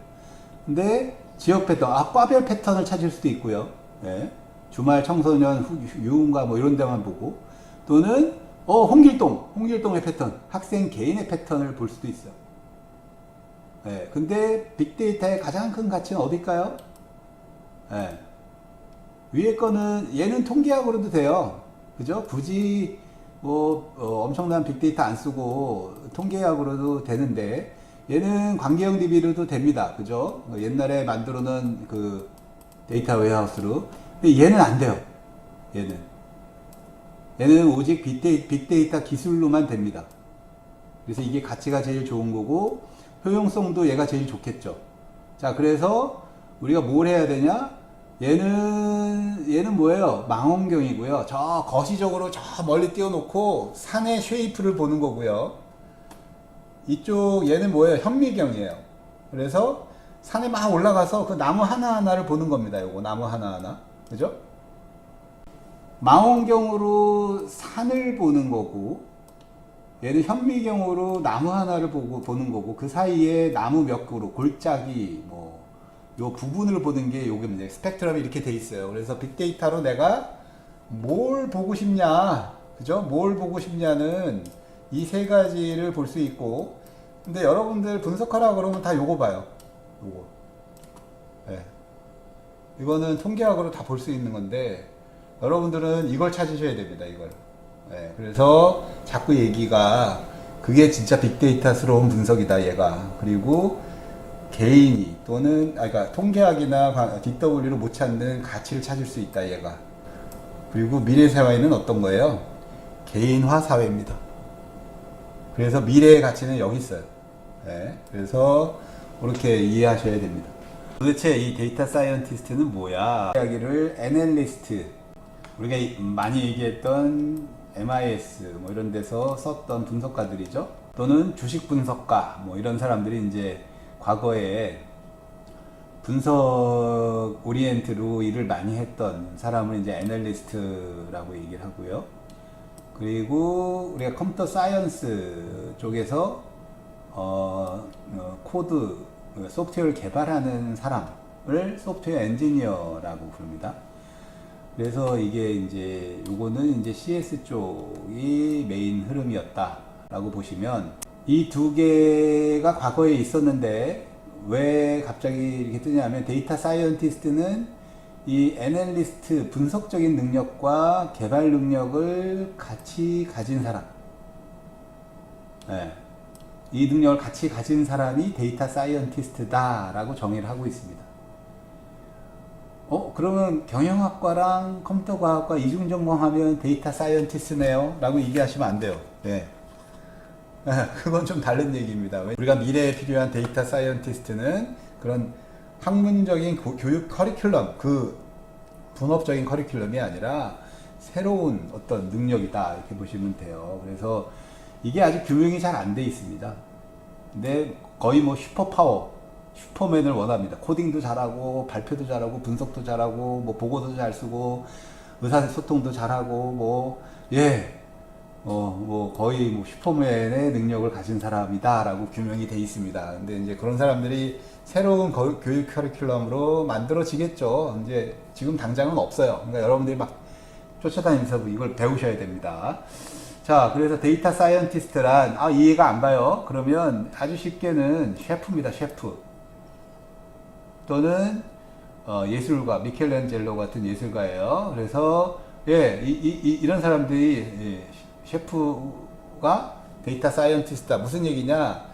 근데 지역 패턴, 과별 패턴을 찾을 수도 있고요. 네. 주말 청소년 유흥가 뭐 이런 데만 보고 또는 홍길동의 패턴, 학생 개인의 패턴을 볼 수도 있어요. 네. 근데 빅데이터의 가장 큰 가치는 어딜까요? 네. 위에 거는 얘는 통계학으로도 돼요. 그죠? 굳이 엄청난 빅데이터 안 쓰고 통계학으로도 되는데 얘는 관계형 DB로도 됩니다. 그죠? 옛날에 만들어 놓은 그 데이터 웨어하우스로. 근데 얘는 안 돼요. 얘는 오직 빅데이터 기술로만 됩니다. 그래서 이게 가치가 제일 좋은 거고 효용성도 얘가 제일 좋겠죠. 자, 그래서 우리가 뭘 해야 되냐? 얘는 뭐예요? 망원경이고요. 저 거시적으로 저 멀리 띄워놓고 산의 쉐이프를 보는 거고요. 이쪽 얘는 뭐예요? 현미경이에요. 그래서 산에 막 올라가서 그 나무 하나하나를 보는 겁니다. 요거 나무 하나하나. 그죠? 망원경으로 산을 보는 거고 얘는 현미경으로 나무 하나를 보는 거고 그 사이에 나무 몇 그루, 골짜기 요 부분을 보는 게 요게 이제 스펙트럼이 이렇게 돼 있어요. 그래서 빅데이터로 내가 뭘 보고 싶냐, 그죠? 뭘 보고 싶냐는 이 세 가지를 볼 수 있고, 근데 여러분들 분석하라 그러면 다 요거 봐요. 요거. 네. 이거는 통계학으로 다 볼 수 있는 건데, 여러분들은 이걸 찾으셔야 됩니다, 이걸. 네. 그래서 자꾸 얘기가, 그게 진짜 빅데이터스러운 분석이다, 얘가. 그리고 개인이 또는 그러니까 통계학이나 DW로 못 찾는 가치를 찾을 수 있다, 얘가. 그리고 미래 사회는 어떤 거예요? 개인화 사회입니다. 그래서 미래의 가치는 여기 있어요. 네, 그래서 그렇게 이해하셔야 됩니다. 도대체 이 데이터 사이언티스트는 뭐야? 이야기를 애널리스트, 우리가 많이 얘기했던 MIS 뭐 이런 데서 썼던 분석가들이죠. 또는 주식 분석가 뭐 이런 사람들이 이제 과거에 분석 오리엔트로 일을 많이 했던 사람을 이제 애널리스트라고 얘기를 하고요. 그리고 우리가 컴퓨터 사이언스 쪽에서 코드, 소프트웨어를 개발하는 사람을 소프트웨어 엔지니어라고 부릅니다. 그래서 이게 이제 요거는 이제 CS 쪽이 메인 흐름이었다라고 보시면, 이 두 개가 과거에 있었는데 왜 갑자기 이렇게 뜨냐면, 데이터 사이언티스트는 이 애널리스트 분석적인 능력과 개발 능력을 같이 가진 사람, 네. 이 능력을 같이 가진 사람이 데이터 사이언티스트다 라고 정의를 하고 있습니다. 그러면 경영학과랑 컴퓨터과학과 이중전공하면 데이터 사이언티스트네요 라고 얘기하시면 안 돼요. 네. 그건 좀 다른 얘기입니다. 우리가 미래에 필요한 데이터 사이언티스트는 그런 학문적인 교육 커리큘럼, 그 분업적인 커리큘럼이 아니라 새로운 어떤 능력이다 이렇게 보시면 돼요. 그래서 이게 아직 규명이 잘 안 돼 있습니다. 근데 거의 뭐 슈퍼파워, 슈퍼맨을 원합니다. 코딩도 잘하고 발표도 잘하고 분석도 잘하고 뭐 보고도 잘 쓰고 의사소통도 잘하고 뭐 거의 뭐 슈퍼맨의 능력을 가진 사람이다라고 규명이 돼 있습니다. 근데 이제 그런 사람들이 새로운 교육 커리큘럼으로 만들어지겠죠. 이제 지금 당장은 없어요. 그러니까 여러분들이 막 쫓아다니면서 이걸 배우셔야 됩니다. 자, 그래서 데이터 사이언티스트란 이해가 안 가요. 그러면 아주 쉽게는 셰프입니다. 셰프. 또는 예술가, 미켈란젤로 같은 예술가예요. 그래서 이런 사람들이 셰프가 데이터 사이언티스트다. 무슨 얘기냐?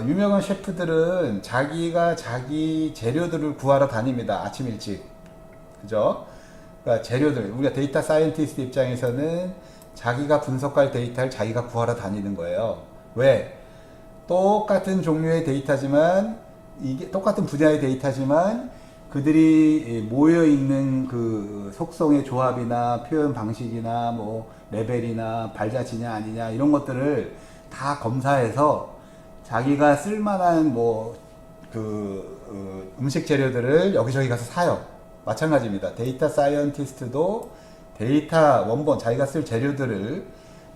유명한 셰프들은 자기가 자기 재료들을 구하러 다닙니다. 아침 일찍. 그죠? 그러니까 재료들, 우리가 데이터 사이언티스트 입장에서는 자기가 분석할 데이터를 자기가 구하러 다니는 거예요. 왜? 똑같은 종류의 데이터지만, 이게 똑같은 분야의 데이터지만 그들이 모여 있는 그 속성의 조합이나 표현 방식이나 뭐 레벨이나 발자취냐 아니냐 이런 것들을 다 검사해서 자기가 쓸만한 음식 재료들을 여기저기 가서 사요. 마찬가지입니다. 데이터 사이언티스트도 데이터 원본, 자기가 쓸 재료들을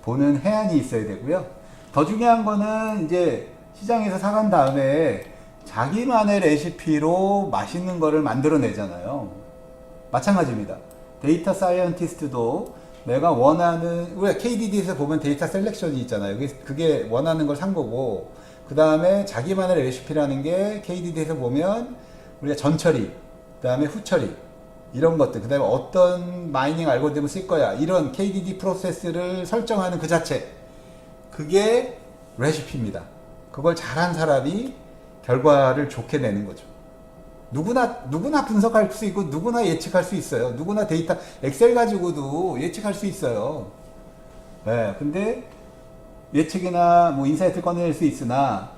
보는 해안이 있어야 되고요. 더 중요한 거는 이제 시장에서 사간 다음에 자기만의 레시피로 맛있는 거를 만들어내잖아요. 마찬가지입니다. 데이터 사이언티스트도 내가 원하는, 우리가 KDD에서 보면 데이터 셀렉션이 있잖아요. 그게 원하는 걸 산 거고, 그 다음에 자기만의 레시피라는 게 KDD에서 보면 우리가 전처리, 그 다음에 후처리, 이런 것들, 그 다음에 어떤 마이닝 알고리즘을 쓸 거야, 이런 KDD 프로세스를 설정하는 그 자체, 그게 레시피입니다. 그걸 잘한 사람이 결과를 좋게 내는 거죠. 누구나 분석할 수 있고 누구나 예측할 수 있어요. 누구나 데이터 엑셀 가지고도 예측할 수 있어요. 네, 근데 예측이나 뭐 인사이트를 꺼낼 수 있으나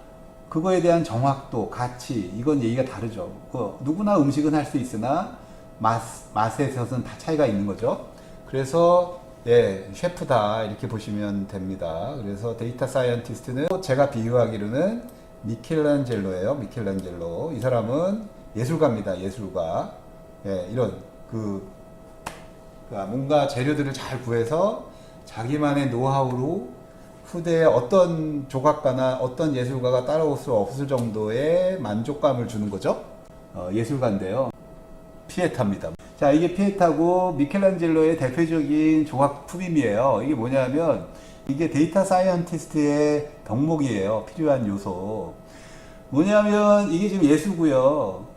그거에 대한 정확도, 가치, 이건 얘기가 다르죠. 누구나 음식은 할 수 있으나 맛에 있어서는 다 차이가 있는 거죠. 그래서 셰프다 이렇게 보시면 됩니다. 그래서 데이터 사이언티스트는 제가 비유하기로는 미켈란젤로예요. 미켈란젤로. 이 사람은 예술가입니다. 예술가. 이런 뭔가 재료들을 잘 구해서 자기만의 노하우로 후대에 어떤 조각가나 어떤 예술가가 따라올 수 없을 정도의 만족감을 주는 거죠. 예술가인데요. 피에타입니다. 자, 이게 피에타고 미켈란젤로의 대표적인 조각품임이에요. 이게 뭐냐면 이게 데이터 사이언티스트의 덕목이에요. 필요한 요소. 뭐냐면 이게 지금 예수고요.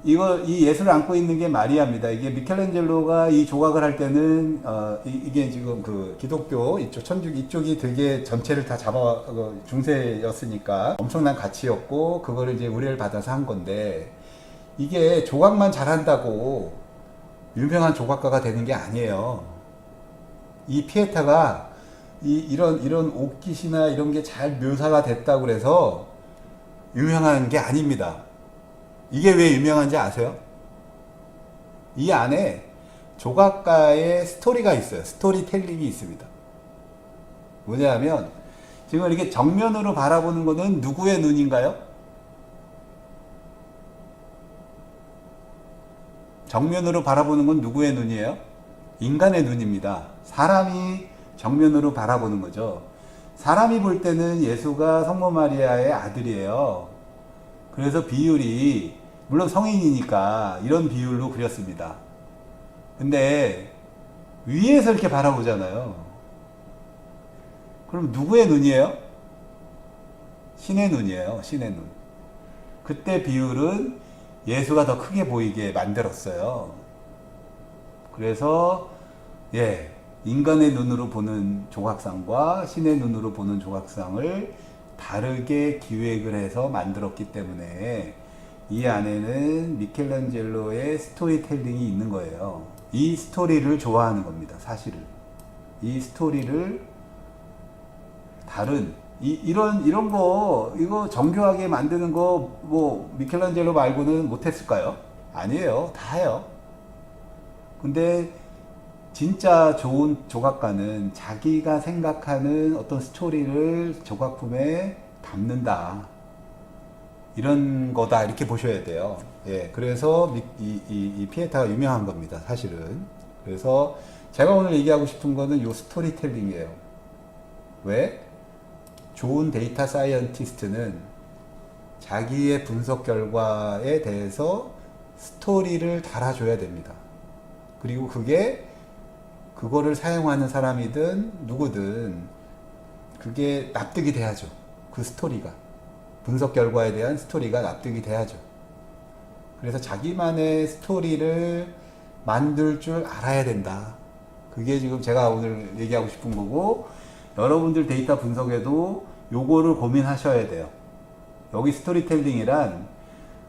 이 예술을 안고 있는 게 마리아입니다. 이게 미켈란젤로가 이 조각을 할 때는 이게 지금 그 기독교 이쪽 천주교 이쪽이 되게 전체를 다 중세였으니까 엄청난 가치였고 그거를 이제 의뢰를 받아서 한 건데, 이게 조각만 잘한다고 유명한 조각가가 되는 게 아니에요. 이 피에타가 이런 옷깃이나 이런 게 잘 묘사가 됐다고 그래서 유명한 게 아닙니다. 이게 왜 유명한지 아세요? 이 안에 조각가의 스토리가 있어요. 스토리텔링이 있습니다. 뭐냐면 지금 이렇게 정면으로 바라보는 거는 누구의 눈인가요? 정면으로 바라보는 건 누구의 눈이에요? 인간의 눈입니다. 사람이 정면으로 바라보는 거죠. 사람이 볼 때는 예수가 성모 마리아의 아들이에요. 그래서 비율이, 물론 성인이니까 이런 비율로 그렸습니다. 근데 위에서 이렇게 바라보잖아요. 그럼 누구의 눈이에요? 신의 눈이에요. 신의 눈. 그때 비율은 예수가 더 크게 보이게 만들었어요. 그래서 인간의 눈으로 보는 조각상과 신의 눈으로 보는 조각상을 다르게 기획을 해서 만들었기 때문에 이 안에는 미켈란젤로의 스토리텔링이 있는 거예요. 이 스토리를 좋아하는 겁니다. 사실은 이 스토리를 다른 이런 거, 이거 정교하게 만드는 거, 뭐, 미켈란젤로 말고는 못했을까요? 아니에요. 다 해요. 근데, 진짜 좋은 조각가는 자기가 생각하는 어떤 스토리를 조각품에 담는다. 이런 거다. 이렇게 보셔야 돼요. 예. 그래서, 이 피에타가 유명한 겁니다. 사실은. 그래서, 제가 오늘 얘기하고 싶은 거는 요 스토리텔링이에요. 왜? 좋은 데이터 사이언티스트는 자기의 분석 결과에 대해서 스토리를 달아줘야 됩니다. 그리고 그거를 사용하는 사람이든 누구든 그게 납득이 돼야죠. 그 스토리가. 분석 결과에 대한 스토리가 납득이 돼야죠. 그래서 자기만의 스토리를 만들 줄 알아야 된다. 그게 지금 제가 오늘 얘기하고 싶은 거고, 여러분들 데이터 분석에도 요거를 고민하셔야 돼요. 여기 스토리텔링이란,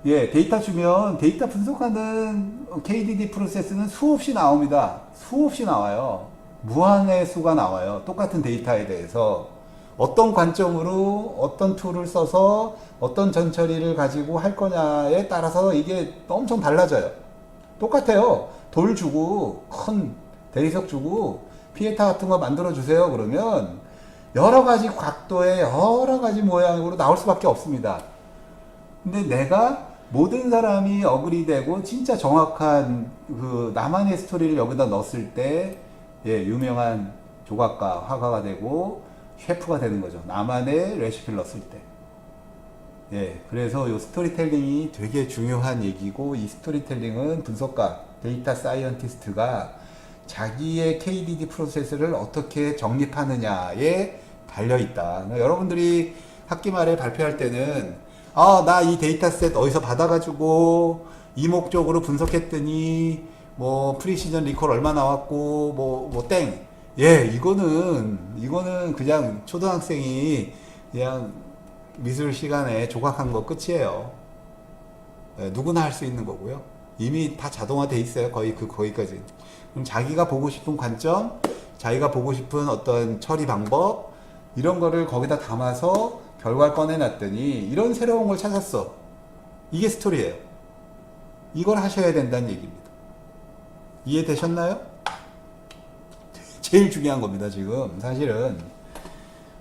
데이터 주면 데이터 분석하는 KDD 프로세스는 수없이 나옵니다. 수없이 나와요. 무한의 수가 나와요. 똑같은 데이터에 대해서. 어떤 관점으로 어떤 툴을 써서 어떤 전처리를 가지고 할 거냐에 따라서 이게 엄청 달라져요. 똑같아요. 돌 주고, 큰 대리석 주고, 피에타 같은 거 만들어 주세요. 그러면 여러 가지 각도의 여러 가지 모양으로 나올 수밖에 없습니다. 근데 내가 모든 사람이 어그리되고 진짜 정확한 그 나만의 스토리를 여기다 넣었을 때 유명한 조각가, 화가가 되고 셰프가 되는 거죠. 나만의 레시피를 넣었을 때. 그래서 이 스토리텔링이 되게 중요한 얘기고, 이 스토리텔링은 분석가, 데이터 사이언티스트가 자기의 KDD 프로세스를 어떻게 정립하느냐에 달려있다. 여러분들이 학기 말에 발표할 때는 나 이 데이터셋 어디서 받아가지고 이 목적으로 분석했더니 뭐 프리시전 리콜 얼마 나왔고 뭐 땡. 이거는 그냥 초등학생이 그냥 미술 시간에 조각한 거 끝이에요. 누구나 할 수 있는 거고요. 이미 다 자동화돼 있어요. 거기까지. 그럼 자기가 보고 싶은 관점, 자기가 보고 싶은 어떤 처리 방법, 이런 거를 거기다 담아서 결과를 꺼내놨더니 이런 새로운 걸 찾았어. 이게 스토리예요. 이걸 하셔야 된다는 얘기입니다. 이해되셨나요? 제일 중요한 겁니다, 지금. 사실은.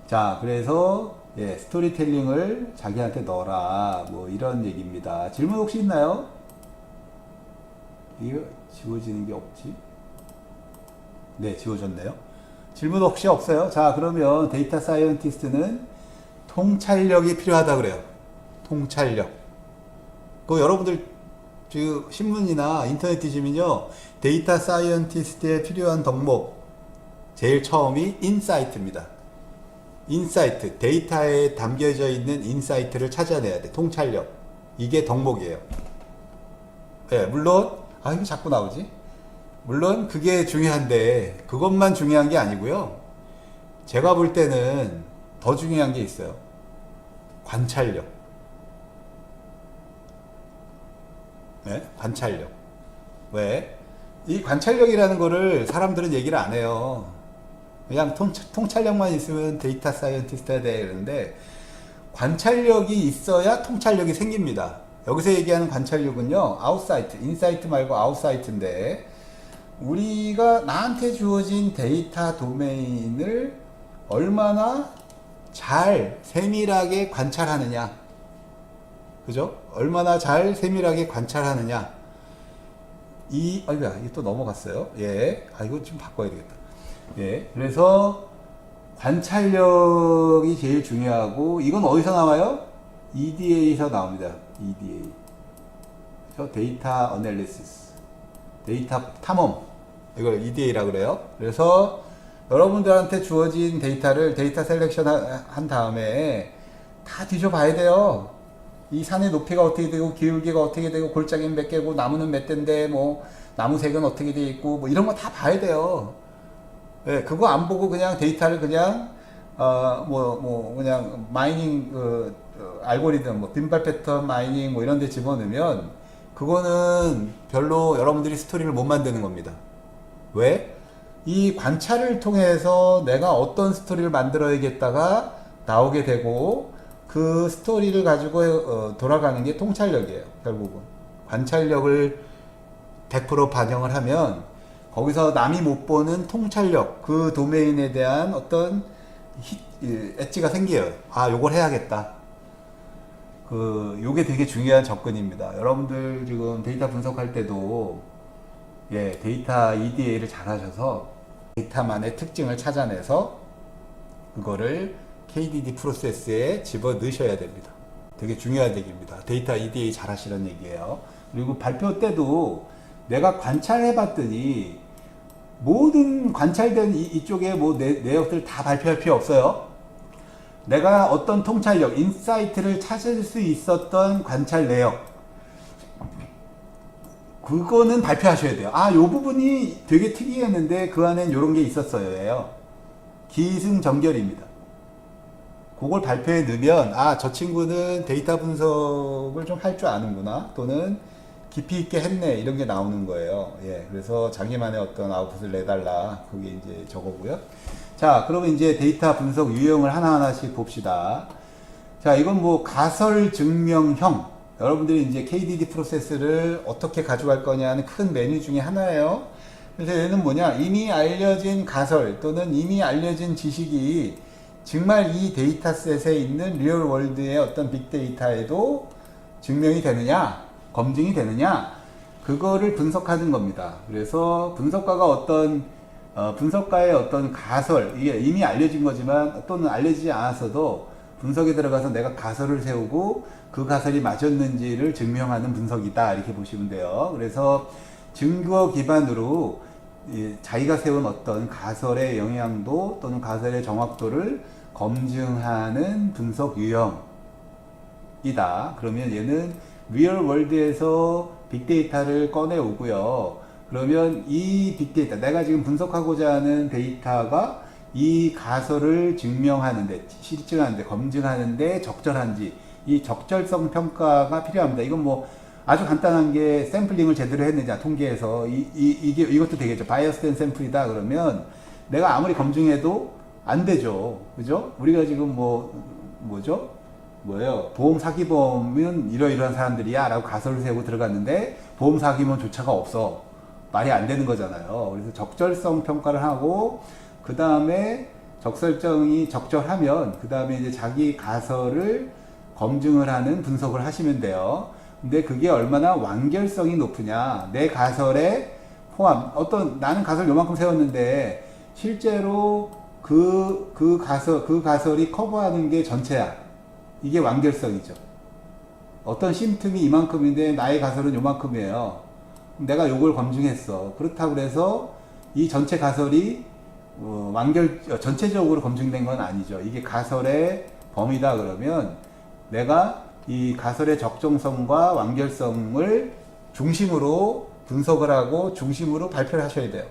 자, 그래서 스토리텔링을 자기한테 넣어라. 뭐 이런 얘기입니다. 질문 혹시 있나요? 이거 지워지는 게 없지? 네, 지워졌네요. 질문 혹시 없어요? 자, 그러면 데이터 사이언티스트는 통찰력이 필요하다 그래요. 통찰력. 그 여러분들 지금 신문이나 인터넷 뒤지면요, 데이터 사이언티스트에 필요한 덕목 제일 처음이 인사이트입니다. 인사이트, 데이터에 담겨져 있는 인사이트를 찾아내야 돼. 통찰력. 이게 덕목이에요. 물론 이거 자꾸 나오지? 물론 그게 중요한데 그것만 중요한 게 아니고요. 제가 볼 때는 더 중요한 게 있어요. 관찰력. 관찰력. 왜? 이 관찰력이라는 거를 사람들은 얘기를 안 해요. 그냥 통찰력만 있으면 데이터 사이언티스트가 돼 이러는데, 관찰력이 있어야 통찰력이 생깁니다. 여기서 얘기하는 관찰력은요, 아웃사이트, 인사이트 말고 아웃사이트인데, 우리가 나한테 주어진 데이터 도메인을 얼마나 잘 세밀하게 관찰하느냐, 그죠? 얼마나 잘 세밀하게 관찰하느냐, 아이고야, 이게 또 넘어갔어요. 예. 이거 좀 바꿔야 되겠다. 예. 그래서 관찰력이 제일 중요하고, 이건 어디서 나와요? EDA에서 나옵니다. EDA. 그래서 데이터 어널리시스. 데이터 탐험. 이걸 EDA라고 그래요. 그래서 여러분들한테 주어진 데이터를 데이터 셀렉션 한 다음에 다 뒤져봐야 돼요. 이 산의 높이가 어떻게 되고 기울기가 어떻게 되고 골짜기는 몇 개고 나무는 몇 대인데 뭐 나무색은 어떻게 돼 있고 뭐 이런 거 다 봐야 돼요. 예, 그거 안 보고 그냥 데이터를 그냥 그냥 마이닝 알고리즘 뭐 빈발 패턴 마이닝 뭐 이런 데 집어넣으면 그거는 별로 여러분들이 스토리를 못 만드는 겁니다. 왜? 이 관찰을 통해서 내가 어떤 스토리를 만들어야겠다가 나오게 되고 그 스토리를 가지고 돌아가는 게 통찰력이에요. 결국은 관찰력을 100% 반영을 하면 거기서 남이 못 보는 통찰력, 그 도메인에 대한 어떤 엣지가 생겨요. 요걸 해야겠다. 요게 되게 중요한 접근입니다. 여러분들 지금 데이터 분석할 때도 데이터 EDA를 잘 하셔서 데이터만의 특징을 찾아내서 그거를 KDD 프로세스에 집어 넣으셔야 됩니다. 되게 중요한 얘기입니다. 데이터 EDA 잘 하시라는 얘기예요. 그리고 발표 때도 내가 관찰해 봤더니 모든 관찰된 이쪽에 뭐 내역들 다 발표할 필요 없어요. 내가 어떤 통찰력, 인사이트를 찾을 수 있었던 관찰 내역, 그거는 발표하셔야 돼요. 요 부분이 되게 특이했는데 그 안엔 요런 게 있었어요. 기승전결입니다. 그걸 발표에 넣으면 저 친구는 데이터 분석을 좀 할 줄 아는구나, 또는 깊이 있게 했네, 이런 게 나오는 거예요. 그래서 자기만의 어떤 아웃풋을 내달라, 그게 이제 저거고요. 자, 그러면 이제 데이터 분석 유형을 하나하나씩 봅시다. 자, 이건 뭐 가설 증명형. 여러분들이 이제 KDD 프로세스를 어떻게 가져갈 거냐는 큰 메뉴 중에 하나예요. 그래서 얘는 뭐냐, 이미 알려진 가설 또는 이미 알려진 지식이 정말 이 데이터셋에 있는 리얼 월드의 어떤 빅데이터에도 증명이 되느냐, 검증이 되느냐, 그거를 분석하는 겁니다. 그래서 분석가의 어떤 가설, 이게 이미 알려진 거지만 또는 알려지지 않았어도 분석에 들어가서 내가 가설을 세우고 그 가설이 맞았는지를 증명하는 분석이다, 이렇게 보시면 돼요. 그래서 증거 기반으로 자기가 세운 어떤 가설의 영향도 또는 가설의 정확도를 검증하는 분석 유형이다. 그러면 얘는 리얼 월드에서 빅데이터를 꺼내 오고요. 그러면 이 빅데이터, 내가 지금 분석하고자 하는 데이터가 이 가설을 증명하는데, 실증하는데, 검증하는데 적절한지, 이 적절성 평가가 필요합니다. 이건 뭐 아주 간단한 게 샘플링을 제대로 했느냐, 통계에서 이것도 되겠죠. 바이어스된 샘플이다 그러면 내가 아무리 검증해도 안 되죠. 그죠? 우리가 지금 보험 사기범은 이러이러한 사람들이야 라고 가설을 세우고 들어갔는데 보험 사기범조차가 없어. 말이 안 되는 거잖아요. 그래서 적절성 평가를 하고 그 다음에 적설정이 적절하면 그 다음에 이제 자기 가설을 검증을 하는 분석을 하시면 돼요. 근데 그게 얼마나 완결성이 높으냐, 내 가설에 나는 가설 요만큼 세웠는데 실제로 그 가설이 커버하는 게 전체야. 이게 완결성이죠. 어떤 심틈이 이만큼인데 나의 가설은 요만큼이에요. 내가 요걸 검증했어. 그렇다고 해서 이 전체 가설이 전체적으로 검증된 건 아니죠. 이게 가설의 범위다 그러면 내가 이 가설의 적정성과 완결성을 중심으로 분석을 하고 중심으로 발표를 하셔야 돼요.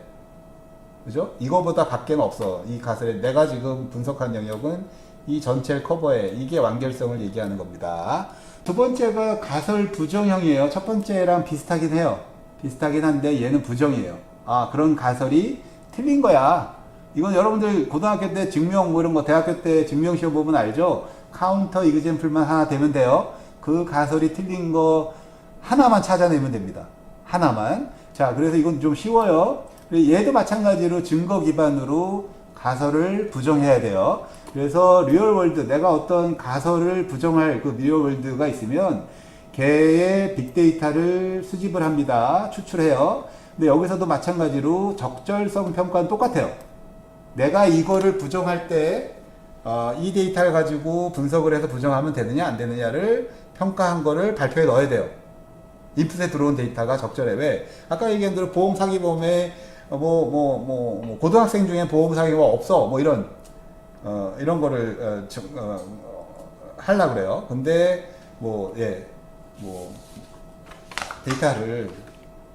그죠? 이거보다 밖에는 없어. 이 가설에 내가 지금 분석한 영역은 이 전체를 커버해. 이게 완결성을 얘기하는 겁니다. 두 번째가 가설 부정형이에요. 첫 번째랑 비슷하긴 해요. 비슷하긴 한데 얘는 부정이에요. 그런 가설이 틀린 거야. 이건 여러분들 고등학교 때 증명 이런 거, 대학교 때 증명 시험 보면 알죠? 카운터 이그젠플만 하나 되면 돼요. 그 가설이 틀린 거 하나만 찾아내면 됩니다. 하나만. 자, 그래서 이건 좀 쉬워요. 얘도 마찬가지로 증거 기반으로 가설을 부정해야 돼요. 그래서 리얼월드, 내가 어떤 가설을 부정할 그 리얼월드가 있으면 개의 빅데이터를 수집을 합니다. 추출해요. 근데 여기서도 마찬가지로 적절성 평가는 똑같아요. 내가 이거를 부정할 때 이 데이터를 가지고 분석을 해서 부정하면 되느냐 안 되느냐를 평가한 거를 발표에 넣어야 돼요. 인풋에 들어온 데이터가 적절해. 왜? 아까 얘기한 대로 보험 사기범에 고등학생 중에 보험 사기범 없어. 뭐 이런 거를 하려고 그래요. 근데 데이터를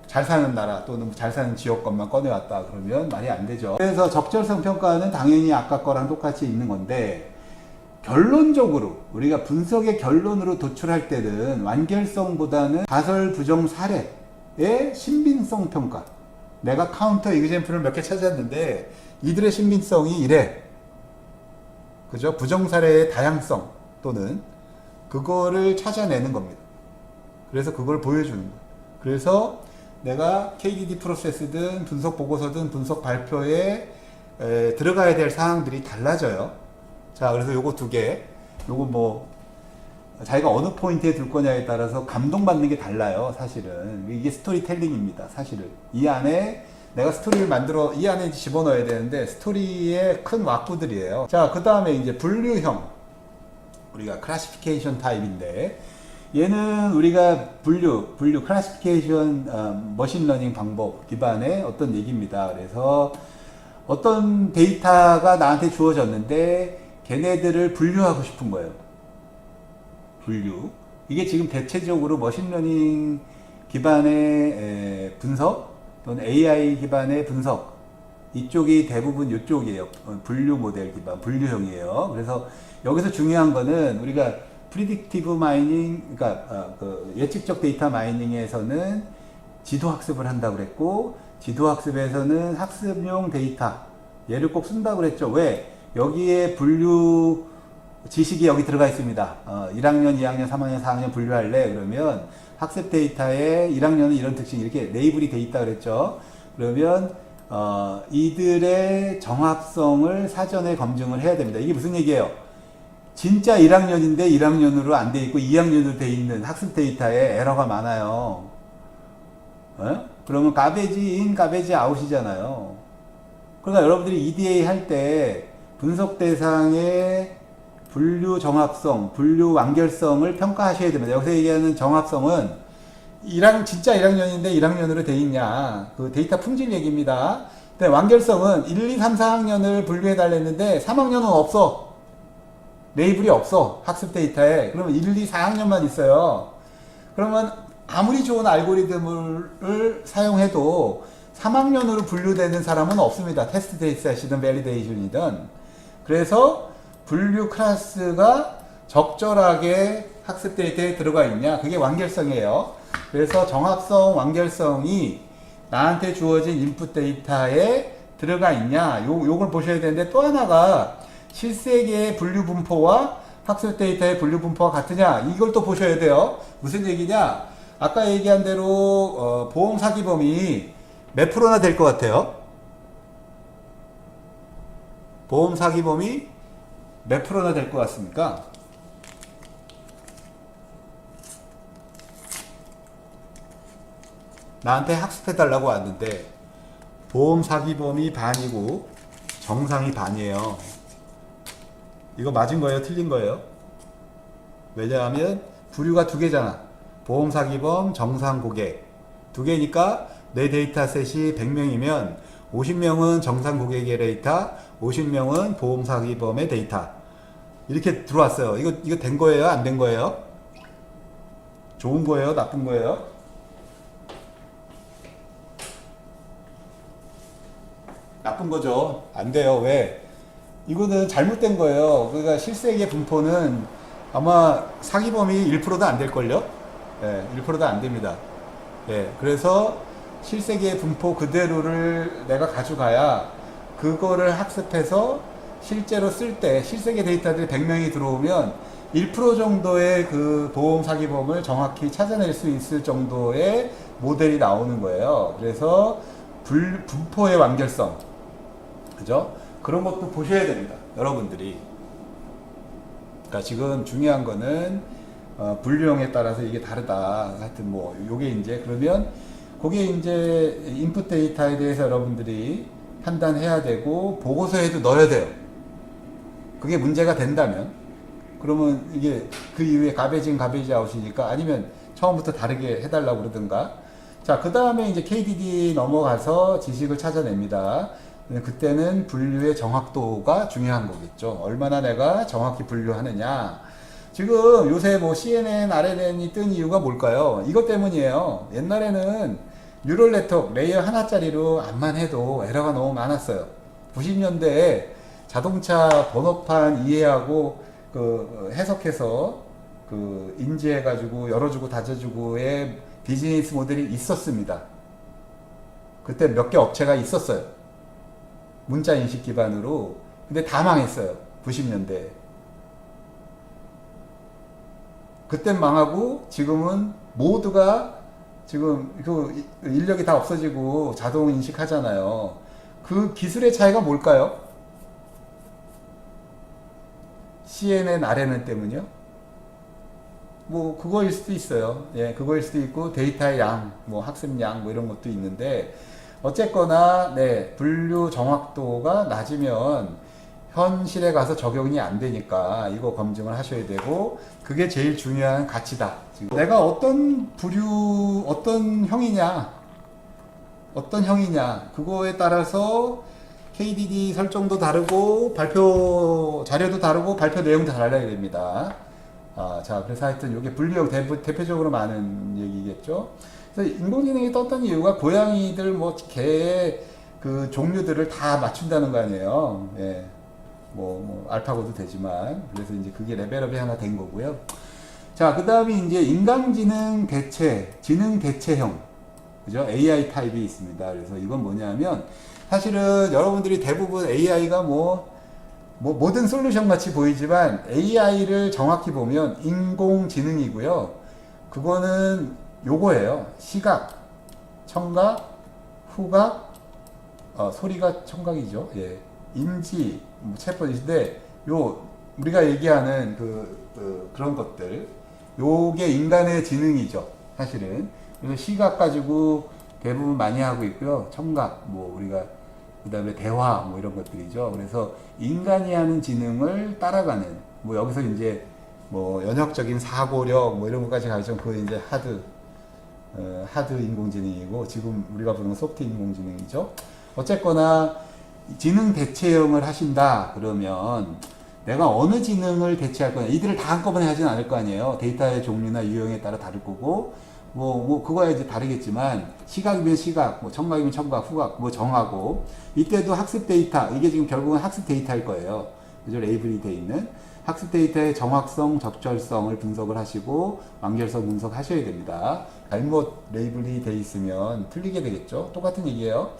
잘 사는 나라 또는 잘 사는 지역 것만 꺼내왔다 그러면 말이 안 되죠. 그래서 적절성 평가는 당연히 아까 거랑 똑같이 있는 건데, 결론적으로 우리가 분석의 결론으로 도출할 때는 완결성보다는 가설 부정 사례의 신빙성 평가. 내가 카운터 이그젬플을 몇 개 찾았는데 이들의 신빙성이 이래. 그죠? 부정 사례의 다양성 또는 그거를 찾아내는 겁니다. 그래서 그걸 보여주는 거예요. 그래서 내가 KDD 프로세스든 분석 보고서든 분석 발표에 들어가야 될 사항들이 달라져요. 자, 그래서 요거 두 개, 요거 자기가 어느 포인트에 둘 거냐에 따라서 감동받는 게 달라요, 사실은. 이게 스토리텔링입니다, 사실은. 이 안에 내가 스토리를 만들어, 이 안에 집어넣어야 되는데, 스토리의 큰 왁구들이에요. 자, 그 다음에 이제 분류형. 우리가 클래시피케이션 타입인데, 얘는 우리가 분류, 클래시피케이션, 머신러닝 방법 기반의 어떤 얘기입니다. 그래서 어떤 데이터가 나한테 주어졌는데, 걔네들을 분류하고 싶은 거예요. 분류. 이게 지금 대체적으로 머신러닝 기반의 분석 또는 AI 기반의 분석, 이쪽이 대부분 이쪽이에요. 분류 모델 기반, 분류형이에요. 그래서 여기서 중요한 거는 우리가 프리딕티브 마이닝, 그러니까 예측적 데이터 마이닝에서는 지도 학습을 한다고 그랬고, 지도 학습에서는 학습용 데이터 얘를 꼭 쓴다고 그랬죠. 왜? 여기에 분류 지식이 여기 들어가 있습니다. 1학년, 2학년, 3학년, 4학년 분류할래? 그러면 학습 데이터에 1학년은 이런 특징, 이렇게 레이블이 돼 있다 그랬죠. 그러면 이들의 정합성을 사전에 검증을 해야 됩니다. 이게 무슨 얘기예요? 진짜 1학년인데 1학년으로 안 돼 있고 2학년으로 돼 있는 학습 데이터에 에러가 많아요. 그러면 가베지 인, 가베지 아웃이잖아요. 그러니까 여러분들이 EDA 할 때 분석 대상의 분류 정합성, 분류 완결성을 평가하셔야 됩니다. 여기서 얘기하는 정합성은 진짜 1학년인데 1학년으로 돼 있냐, 그 데이터 품질 얘기입니다. 근데 완결성은 1, 2, 3, 4학년을 분류해 달랬는데 3학년은 없어. 레이블이 없어, 학습 데이터에. 그러면 1, 2, 4학년만 있어요. 그러면 아무리 좋은 알고리즘을 사용해도 3학년으로 분류되는 사람은 없습니다. 테스트 데이터셋이든 밸리데이션이든. 그래서 분류 클래스가 적절하게 학습 데이터에 들어가 있냐, 그게 완결성이에요. 그래서 정합성, 완결성이 나한테 주어진 인풋 데이터에 들어가 있냐, 요걸 보셔야 되는데, 또 하나가 실세계의 분류 분포와 학습 데이터의 분류 분포가 같으냐, 이걸 또 보셔야 돼요. 무슨 얘기냐? 아까 얘기한 대로 보험 사기범이 몇 프로나 될 것 같아요? 보험 사기범이 몇 프로나 될 것 같습니까? 나한테 학습해달라고 왔는데 보험 사기범이 반이고 정상이 반이에요. 이거 맞은 거예요? 틀린 거예요? 왜냐하면 부류가 두 개잖아. 보험 사기범, 정상 고객. 두 개니까 내 데이터셋이 100명이면 50명은 정상 고객의 데이터, 50명은 보험 사기범의 데이터. 이렇게 들어왔어요. 이거 된 거예요? 안 된 거예요? 좋은 거예요? 나쁜 거예요? 나쁜 거죠. 안 돼요. 왜? 이거는 잘못된 거예요. 그러니까 실세계 분포는 아마 사기범이 1%도 안 될걸요? 예, 1%도 안 됩니다. 예, 그래서 실세계 분포 그대로를 내가 가져가야 그거를 학습해서 실제로 쓸 때 실세계 데이터들이 100명이 들어오면 1% 정도의 그 보험 사기범을 정확히 찾아낼 수 있을 정도의 모델이 나오는 거예요. 그래서 분포의 완결성, 그죠? 그런 것도 보셔야 됩니다, 여러분들이. 그러니까 지금 중요한 거는 분류형에 따라서 이게 다르다. 하여튼 뭐 요게 이제 그러면 그게 이제 인풋 데이터에 대해서 여러분들이 판단해야 되고 보고서에도 넣어야 돼요. 그게 문제가 된다면 그러면 이게 그 이후에 가베이지 인 가베이지 아웃이니까 아니면 처음부터 다르게 해달라고 그러든가. 자, 그 다음에 이제 KDD 넘어가서 지식을 찾아냅니다. 그때는 분류의 정확도가 중요한 거겠죠. 얼마나 내가 정확히 분류하느냐. 지금 요새 뭐 CNN, RNN이 뜬 이유가 뭘까요? 이것 때문이에요. 옛날에는 뉴럴 네트워크 레이어 하나짜리로 암만 해도 에러가 너무 많았어요. 90년대에 자동차 번호판 이해하고 그 해석해서 그 인지해가지고 열어주고 닫아주고의 비즈니스 모델이 있었습니다. 그때 몇 개 업체가 있었어요. 문자 인식 기반으로. 근데 다 망했어요. 90년대. 그땐 망하고 지금은 모두가 지금 그 인력이 다 없어지고 자동 인식하잖아요. 그 기술의 차이가 뭘까요? CNN, RNN 때문이요? 뭐 그거일 수도 있어요. 예, 그거일 수도 있고 데이터의 양, 뭐 학습량 뭐 이런 것도 있는데 어쨌거나 네, 분류 정확도가 낮으면 현실에 가서 적용이 안 되니까 이거 검증을 하셔야 되고 그게 제일 중요한 가치다. 지금 내가 어떤 부류, 어떤 형이냐 그거에 따라서 KDD 설정도 다르고 발표 자료도 다르고 발표 내용도 달라야 됩니다. 자, 그래서 하여튼 이게 분류형 대표적으로 많은 얘기겠죠. 그래서 인공지능이 떴던 이유가 고양이들 뭐 개의 그 종류들을 다 맞춘다는 거 아니에요. 예. 뭐 알파고도 되지만 그래서 이제 그게 레벨업이 하나 된 거고요. 자, 그 다음에 이제 인공지능 대체, 지능 대체형, 그죠? AI 타입이 있습니다. 그래서 이건 뭐냐면 사실은 여러분들이 대부분 AI가 모든 솔루션 같이 보이지만 AI를 정확히 보면 인공지능이고요. 그거는 요거예요. 시각, 청각, 후각, 소리가 청각이죠. 예. 인지, 체포인데 요 우리가 얘기하는 그런 것들, 요게 인간의 지능이죠. 사실은. 그래서 시각 가지고 대부분 많이 하고 있고요. 청각, 뭐 우리가 그 다음에 대화 뭐 이런 것들이죠. 그래서 인간이 하는 지능을 따라가는 뭐 여기서 이제 뭐 연역적인 사고력 뭐 이런 것까지 가죠. 그거 이제 하드 인공지능이고 지금 우리가 부르는 소프트 인공지능이죠. 어쨌거나 지능 대체형을 하신다 그러면 내가 어느 지능을 대체할 거냐 이들을 다 한꺼번에 하진 않을 거 아니에요. 데이터의 종류나 유형에 따라 다를 거고 그거야 이제 다르겠지만 시각이면 시각, 뭐 청각이면 청각, 후각 뭐 정하고 이때도 학습 데이터 이게 지금 결국은 학습 데이터일 거예요. 그죠? 레이블이 돼 있는 학습 데이터의 정확성, 적절성을 분석을 하시고 완결성 분석하셔야 됩니다. 잘못 레이블이 돼 있으면 틀리게 되겠죠. 똑같은 얘기예요.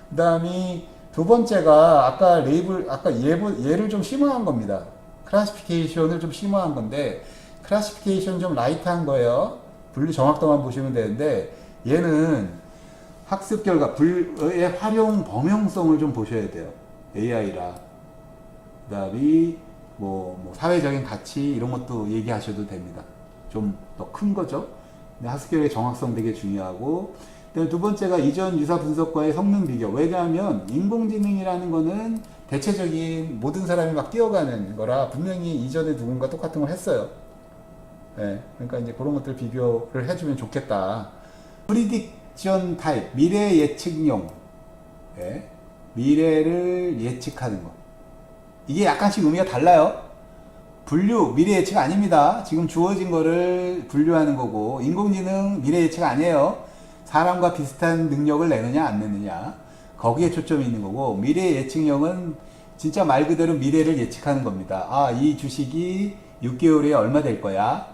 그 다음이 두 번째가 아까 얘를 좀 심화한 겁니다. 클래시피케이션을 좀 심화한 건데 클래시피케이션 좀 라이트한 거예요. 분류 정확도만 보시면 되는데 얘는 학습 결과 불의 활용 범용성을 좀 보셔야 돼요. AI라. 그다음에 뭐 사회적인 가치 이런 것도 얘기하셔도 됩니다. 좀 더 큰 거죠. 근데 학습 결과의 정확성 되게 중요하고 두 번째가 이전 유사 분석과의 성능 비교. 왜냐하면 인공지능이라는 거는 대체적인 모든 사람이 막 뛰어가는 거라 분명히 이전에 누군가 똑같은 걸 했어요. 네, 그러니까 이제 그런 것들 비교를 해주면 좋겠다. 프리딕션 타입, 미래 예측용. 네, 미래를 예측하는 거. 이게 약간씩 의미가 달라요. 분류, 미래 예측 아닙니다. 지금 주어진 거를 분류하는 거고, 인공지능 미래 예측 아니에요. 사람과 비슷한 능력을 내느냐, 안 내느냐. 거기에 초점이 있는 거고, 미래 예측형은 진짜 말 그대로 미래를 예측하는 겁니다. 이 주식이 6개월에 얼마 될 거야.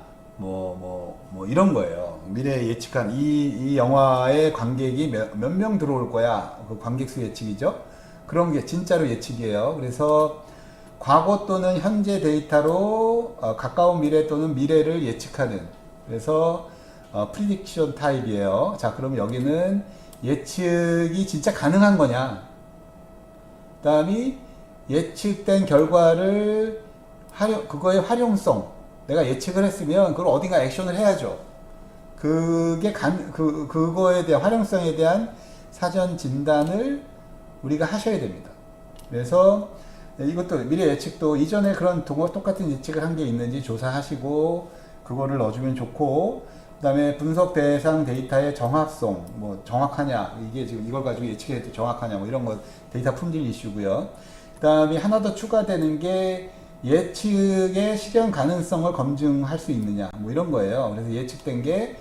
이런 거예요. 미래 예측한 이 영화의 관객이 몇 명 들어올 거야. 그 관객 수 예측이죠. 그런 게 진짜로 예측이에요. 그래서 과거 또는 현재 데이터로 가까운 미래 또는 미래를 예측하는. 그래서 프리딕션 타입이에요. 자, 그럼 여기는 예측이 진짜 가능한 거냐. 그 다음에 예측된 결과를 그거의 활용성. 내가 예측을 했으면 그걸 어딘가 액션을 해야죠. 그거에 대한 활용성에 대한 사전 진단을 우리가 하셔야 됩니다. 그래서 이것도 미래 예측도 이전에 그런 똑같은 예측을 한 게 있는지 조사하시고 그거를 넣어주면 좋고, 그 다음에 분석 대상 데이터의 정확성, 뭐 정확하냐, 이게 지금 이걸 가지고 예측해도 정확하냐, 뭐 이런 거 데이터 품질 이슈고요. 그 다음에 하나 더 추가되는 게 예측의 실현 가능성을 검증할 수 있느냐, 뭐 이런 거예요. 그래서 예측된 게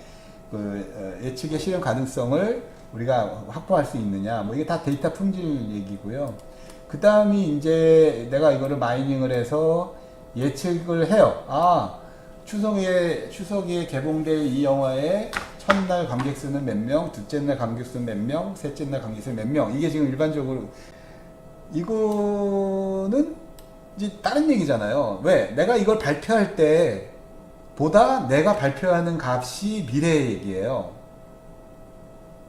예측의 실현 가능성을 우리가 확보할 수 있느냐, 뭐 이게 다 데이터 품질 얘기고요. 그 다음이 이제 내가 이거를 마이닝을 해서 예측을 해요. 추석에 개봉될 이 영화의 첫날 관객 수는 몇 명, 둘째 날 관객 수는 몇 명, 셋째 날 관객 수는 몇 명. 이게 지금 일반적으로 이거는 이제 다른 얘기잖아요. 왜? 내가 이걸 발표할 때 보다 내가 발표하는 값이 미래의 얘기예요.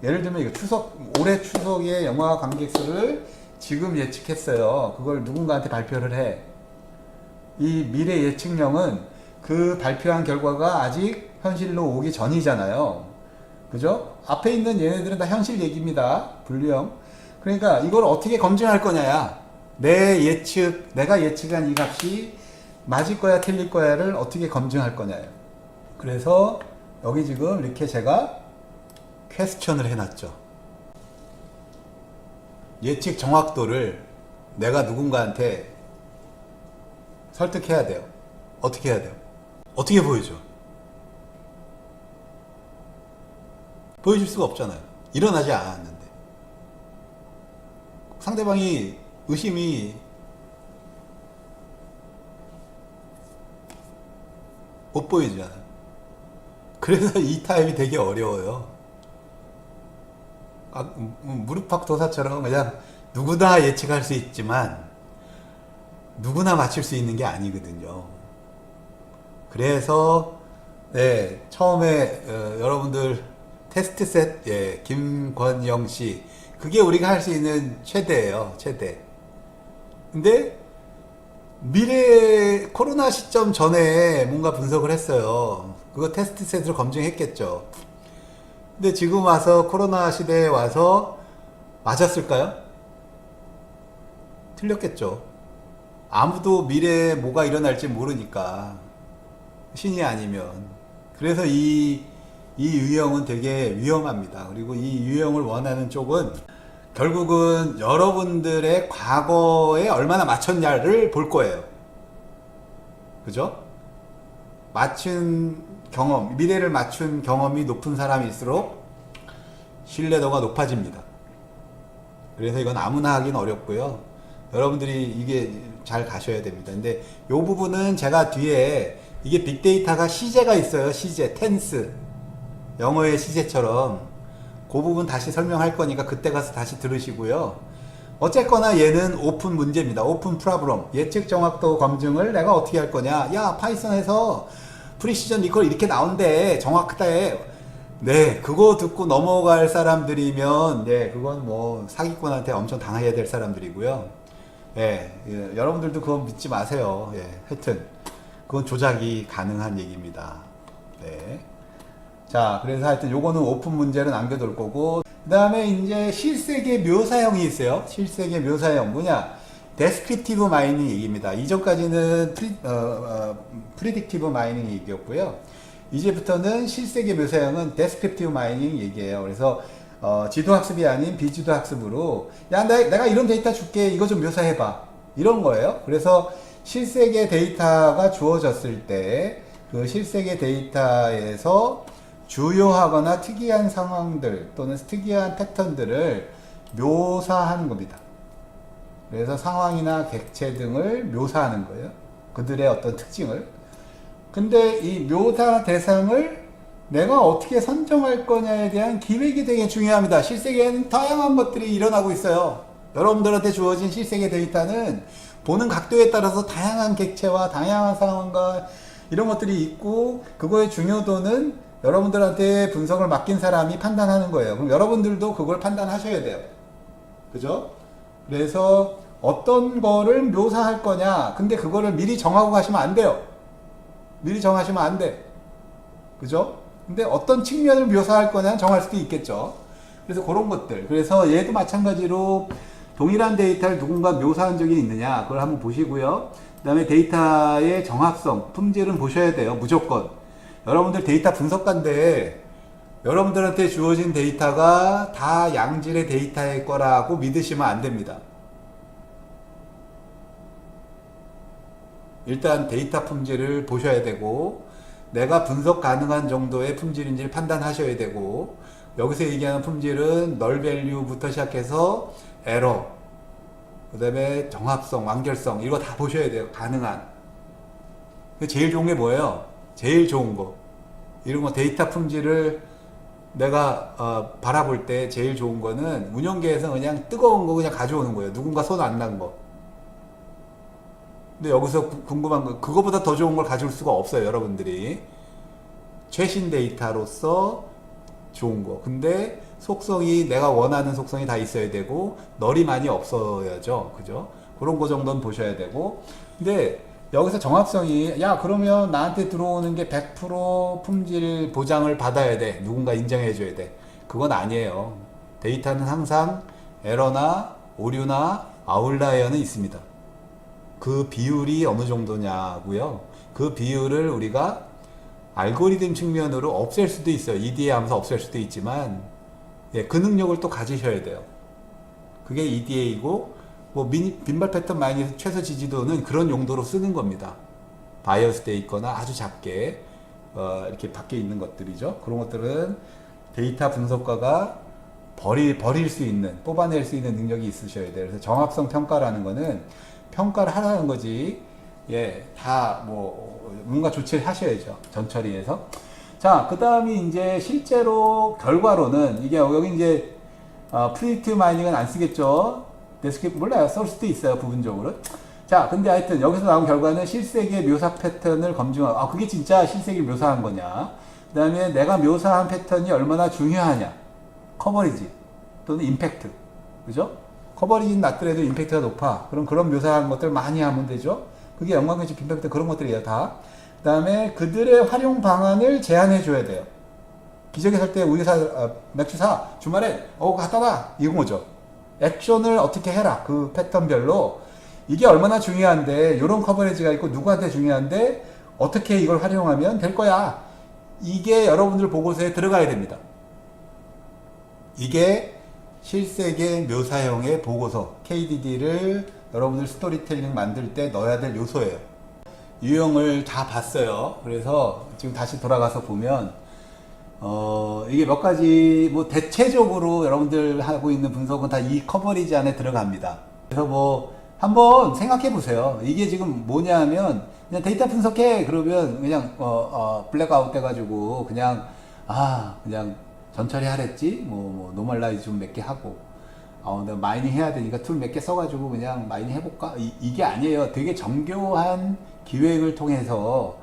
예를 들면 이거 올해 추석의 영화 관객 수를 지금 예측했어요. 그걸 누군가한테 발표를 해. 이 미래 예측령은 그 발표한 결과가 아직 현실로 오기 전이잖아요. 그죠? 앞에 있는 얘네들은 다 현실 얘기입니다. 분류형. 그러니까 이걸 어떻게 검증할 거냐야. 내가 예측한 이 값이 맞을 거야, 틀릴 거야를 어떻게 검증할 거냐요. 그래서 여기 지금 이렇게 제가 퀘스천을 해놨죠. 예측 정확도를 내가 누군가한테 설득해야 돼요. 어떻게 해야 돼요? 어떻게 보여줘? 보여줄 수가 없잖아요. 일어나지 않았는데. 상대방이 의심이 못 보여주잖아요. 그래서 이 타입이 되게 어려워요. 무릎팍도사처럼 그냥 누구나 예측할 수 있지만 누구나 맞출 수 있는 게 아니거든요. 그래서 처음에 여러분들 테스트셋 김권영 씨 그게 우리가 할 수 있는 최대예요. 최대. 근데 미래 코로나 시점 전에 뭔가 분석을 했어요. 그거 테스트셋으로 검증했겠죠. 근데 지금 와서 코로나 시대에 와서 맞았을까요? 틀렸겠죠. 아무도 미래에 뭐가 일어날지 모르니까 신이 아니면. 그래서 이 유형은 되게 위험합니다. 그리고 이 유형을 원하는 쪽은 결국은 여러분들의 과거에 얼마나 맞췄냐를 볼 거예요. 그죠? 맞춘 경험, 미래를 맞춘 경험이 높은 사람일수록 신뢰도가 높아집니다. 그래서 이건 아무나 하긴 어렵고요. 여러분들이 이게 잘 가셔야 됩니다. 근데 이 부분은 제가 뒤에 이게 빅데이터가 시제가 있어요. 시제, 텐스. 영어의 시제처럼 그 부분 다시 설명할 거니까 그때 가서 다시 들으시고요. 어쨌거나 얘는 오픈 문제입니다. 오픈 프로블럼. 예측 정확도 검증을 내가 어떻게 할 거냐. 야, 파이썬에서 프리시전 리콜 이렇게 나온대. 정확하대. 네, 그거 듣고 넘어갈 사람들이면 그건 뭐 사기꾼한테 엄청 당해야 될 사람들이고요. 여러분들도 그건 믿지 마세요. 하여튼 그건 조작이 가능한 얘기입니다. 자, 그래서 하여튼 요거는 오픈 문제를 남겨둘 거고, 그 다음에 이제 실세계 묘사형이 있어요. 실세계 묘사형 뭐냐? 데스크립티브 마이닝 얘기입니다. 이전까지는 프리딕티브 마이닝 얘기였고요. 이제부터는 실세계 묘사형은 데스크립티브 마이닝 얘기예요. 그래서 지도학습이 아닌 비지도학습으로 야, 내가 이런 데이터 줄게. 이거 좀 묘사해봐. 이런 거예요. 그래서 실세계 데이터가 주어졌을 때 그 실세계 데이터에서 주요하거나 특이한 상황들 또는 특이한 패턴들을 묘사하는 겁니다. 그래서 상황이나 객체 등을 묘사하는 거예요. 그들의 어떤 특징을. 근데 이 묘사 대상을 내가 어떻게 선정할 거냐에 대한 기획이 되게 중요합니다. 실세계에는 다양한 것들이 일어나고 있어요. 여러분들한테 주어진 실세계 데이터는 보는 각도에 따라서 다양한 객체와 다양한 상황과 이런 것들이 있고, 그거의 중요도는 여러분들한테 분석을 맡긴 사람이 판단하는 거예요. 그럼 여러분들도 그걸 판단하셔야 돼요. 그죠? 그래서 어떤 거를 묘사할 거냐. 근데 그거를 미리 정하고 가시면 안 돼요. 미리 정하시면 안 돼. 그죠? 근데 어떤 측면을 묘사할 거냐 정할 수도 있겠죠. 그래서 그런 것들. 그래서 얘도 마찬가지로 동일한 데이터를 누군가 묘사한 적이 있느냐 그걸 한번 보시고요. 그 다음에 데이터의 정확성, 품질은 보셔야 돼요. 무조건. 여러분들 데이터 분석가인데 여러분들한테 주어진 데이터가 다 양질의 데이터일 거라고 믿으시면 안 됩니다. 일단 데이터 품질을 보셔야 되고 내가 분석 가능한 정도의 품질인지를 판단하셔야 되고 여기서 얘기하는 품질은 널 밸류부터 시작해서 에러 그 다음에 정확성, 완결성 이거 다 보셔야 돼요. 가능한. 제일 좋은 게 뭐예요? 제일 좋은 거. 이런 거 데이터 품질을 내가 바라볼 때 제일 좋은 거는 운영계에서 그냥 뜨거운 거 그냥 가져오는 거예요. 누군가 손 안 난 거. 근데 여기서 궁금한 거 그거보다 더 좋은 걸 가져올 수가 없어요. 여러분들이 최신 데이터로서 좋은 거. 근데 속성이 내가 원하는 속성이 다 있어야 되고 널이 많이 없어야죠. 그죠? 그런 거 정도는 보셔야 되고. 근데 여기서 정확성이 야 그러면 나한테 들어오는 게 100% 품질 보장을 받아야 돼. 누군가 인정해 줘야 돼. 그건 아니에요. 데이터는 항상 에러나 오류나 아웃라이어는 있습니다. 그 비율이 어느 정도냐고요. 그 비율을 우리가 알고리즘 측면으로 없앨 수도 있어요. EDA 하면서 없앨 수도 있지만 예, 그 능력을 또 가지셔야 돼요. 그게 EDA이고 뭐 빈발 패턴 마이너스 최소 지지도는 그런 용도로 쓰는 겁니다. 바이어스 돼 있거나 아주 작게 이렇게 밖에 있는 것들이죠. 그런 것들은 데이터 분석가가 버릴 수 있는 뽑아낼 수 있는 능력이 있으셔야 돼요. 그래서 정확성 평가라는 거는 평가를 하라는 거지. 예, 다 뭔가 조치를 하셔야죠. 전처리에서. 자, 그 다음이 이제 실제로 결과로는 이게 여기 이제 프리디क्티브 마이닝은 안 쓰겠죠. 데스크립 몰라요. 쓸 수도 있어요. 부분적으로. 자, 근데 하여튼 여기서 나온 결과는 실세계의 묘사 패턴을 검증하고 그게 진짜 실세계를 묘사한 거냐. 그 다음에 내가 묘사한 패턴이 얼마나 중요하냐. 커버리지 또는 임팩트. 그죠? 커버리지는 낮더라도 임팩트가 높아. 그럼 그런 묘사한 것들 많이 하면 되죠. 그게 연관계식 빈팩트 그런 것들이에요. 다. 그 다음에 그들의 활용 방안을 제안해 줘야 돼요. 기적에 살 때 우유 맥주 사. 주말에 갖다 놔. 이건 거죠. 액션을 어떻게 해라. 그 패턴별로 이게 얼마나 중요한데 이런 커버리지가 있고 누구한테 중요한데 어떻게 이걸 활용하면 될 거야. 이게 여러분들 보고서에 들어가야 됩니다. 이게 실세계 묘사형의 보고서 KDD를 여러분들 스토리텔링 만들 때 넣어야 될 요소예요. 유형을 다 봤어요. 그래서 지금 다시 돌아가서 보면 이게 몇 가지 대체적으로 여러분들 하고 있는 분석은 다 이 커버리지 안에 들어갑니다. 그래서 한번 생각해 보세요. 이게 지금 뭐냐면 그냥 데이터 분석해 그러면 그냥 블랙아웃 돼가지고 그냥 전처리 하랬지 노멀라이즈 좀 몇 개 하고 내가 마이닝 해야 되니까 툴 몇 개 써가지고 그냥 마이닝 해볼까 이게 아니에요. 되게 정교한 기획을 통해서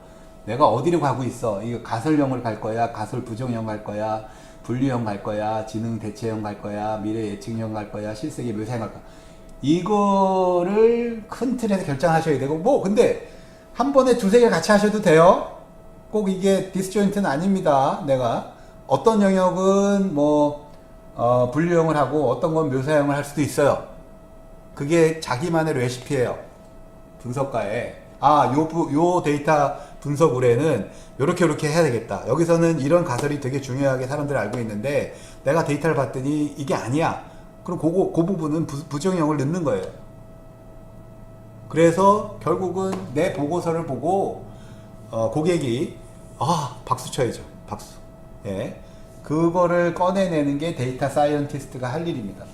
내가 어디로 가고 있어. 이거 가설형을 갈 거야, 가설 부정형 갈 거야, 분류형 갈 거야, 지능 대체형 갈 거야, 미래 예측형 갈 거야, 실세계 묘사형 갈 거야. 이거를 큰 틀에서 결정하셔야 되고 근데 한 번에 두세 개 같이 하셔도 돼요. 꼭 이게 디스조인트는 아닙니다. 내가 어떤 영역은 분류형을 하고 어떤 건 묘사형을 할 수도 있어요. 그게 자기만의 레시피예요. 분석가에 요 데이터 분석 의뢰는 요렇게 해야 되겠다. 여기서는 이런 가설이 되게 중요하게 사람들이 알고 있는데 내가 데이터를 봤더니 이게 아니야. 그럼 그 부분은 부정형을 넣는 거예요. 그래서 결국은 내 보고서를 보고 고객이 박수 쳐야죠. 박수. 예. 그거를 꺼내내는 게 데이터 사이언티스트가 할 일입니다.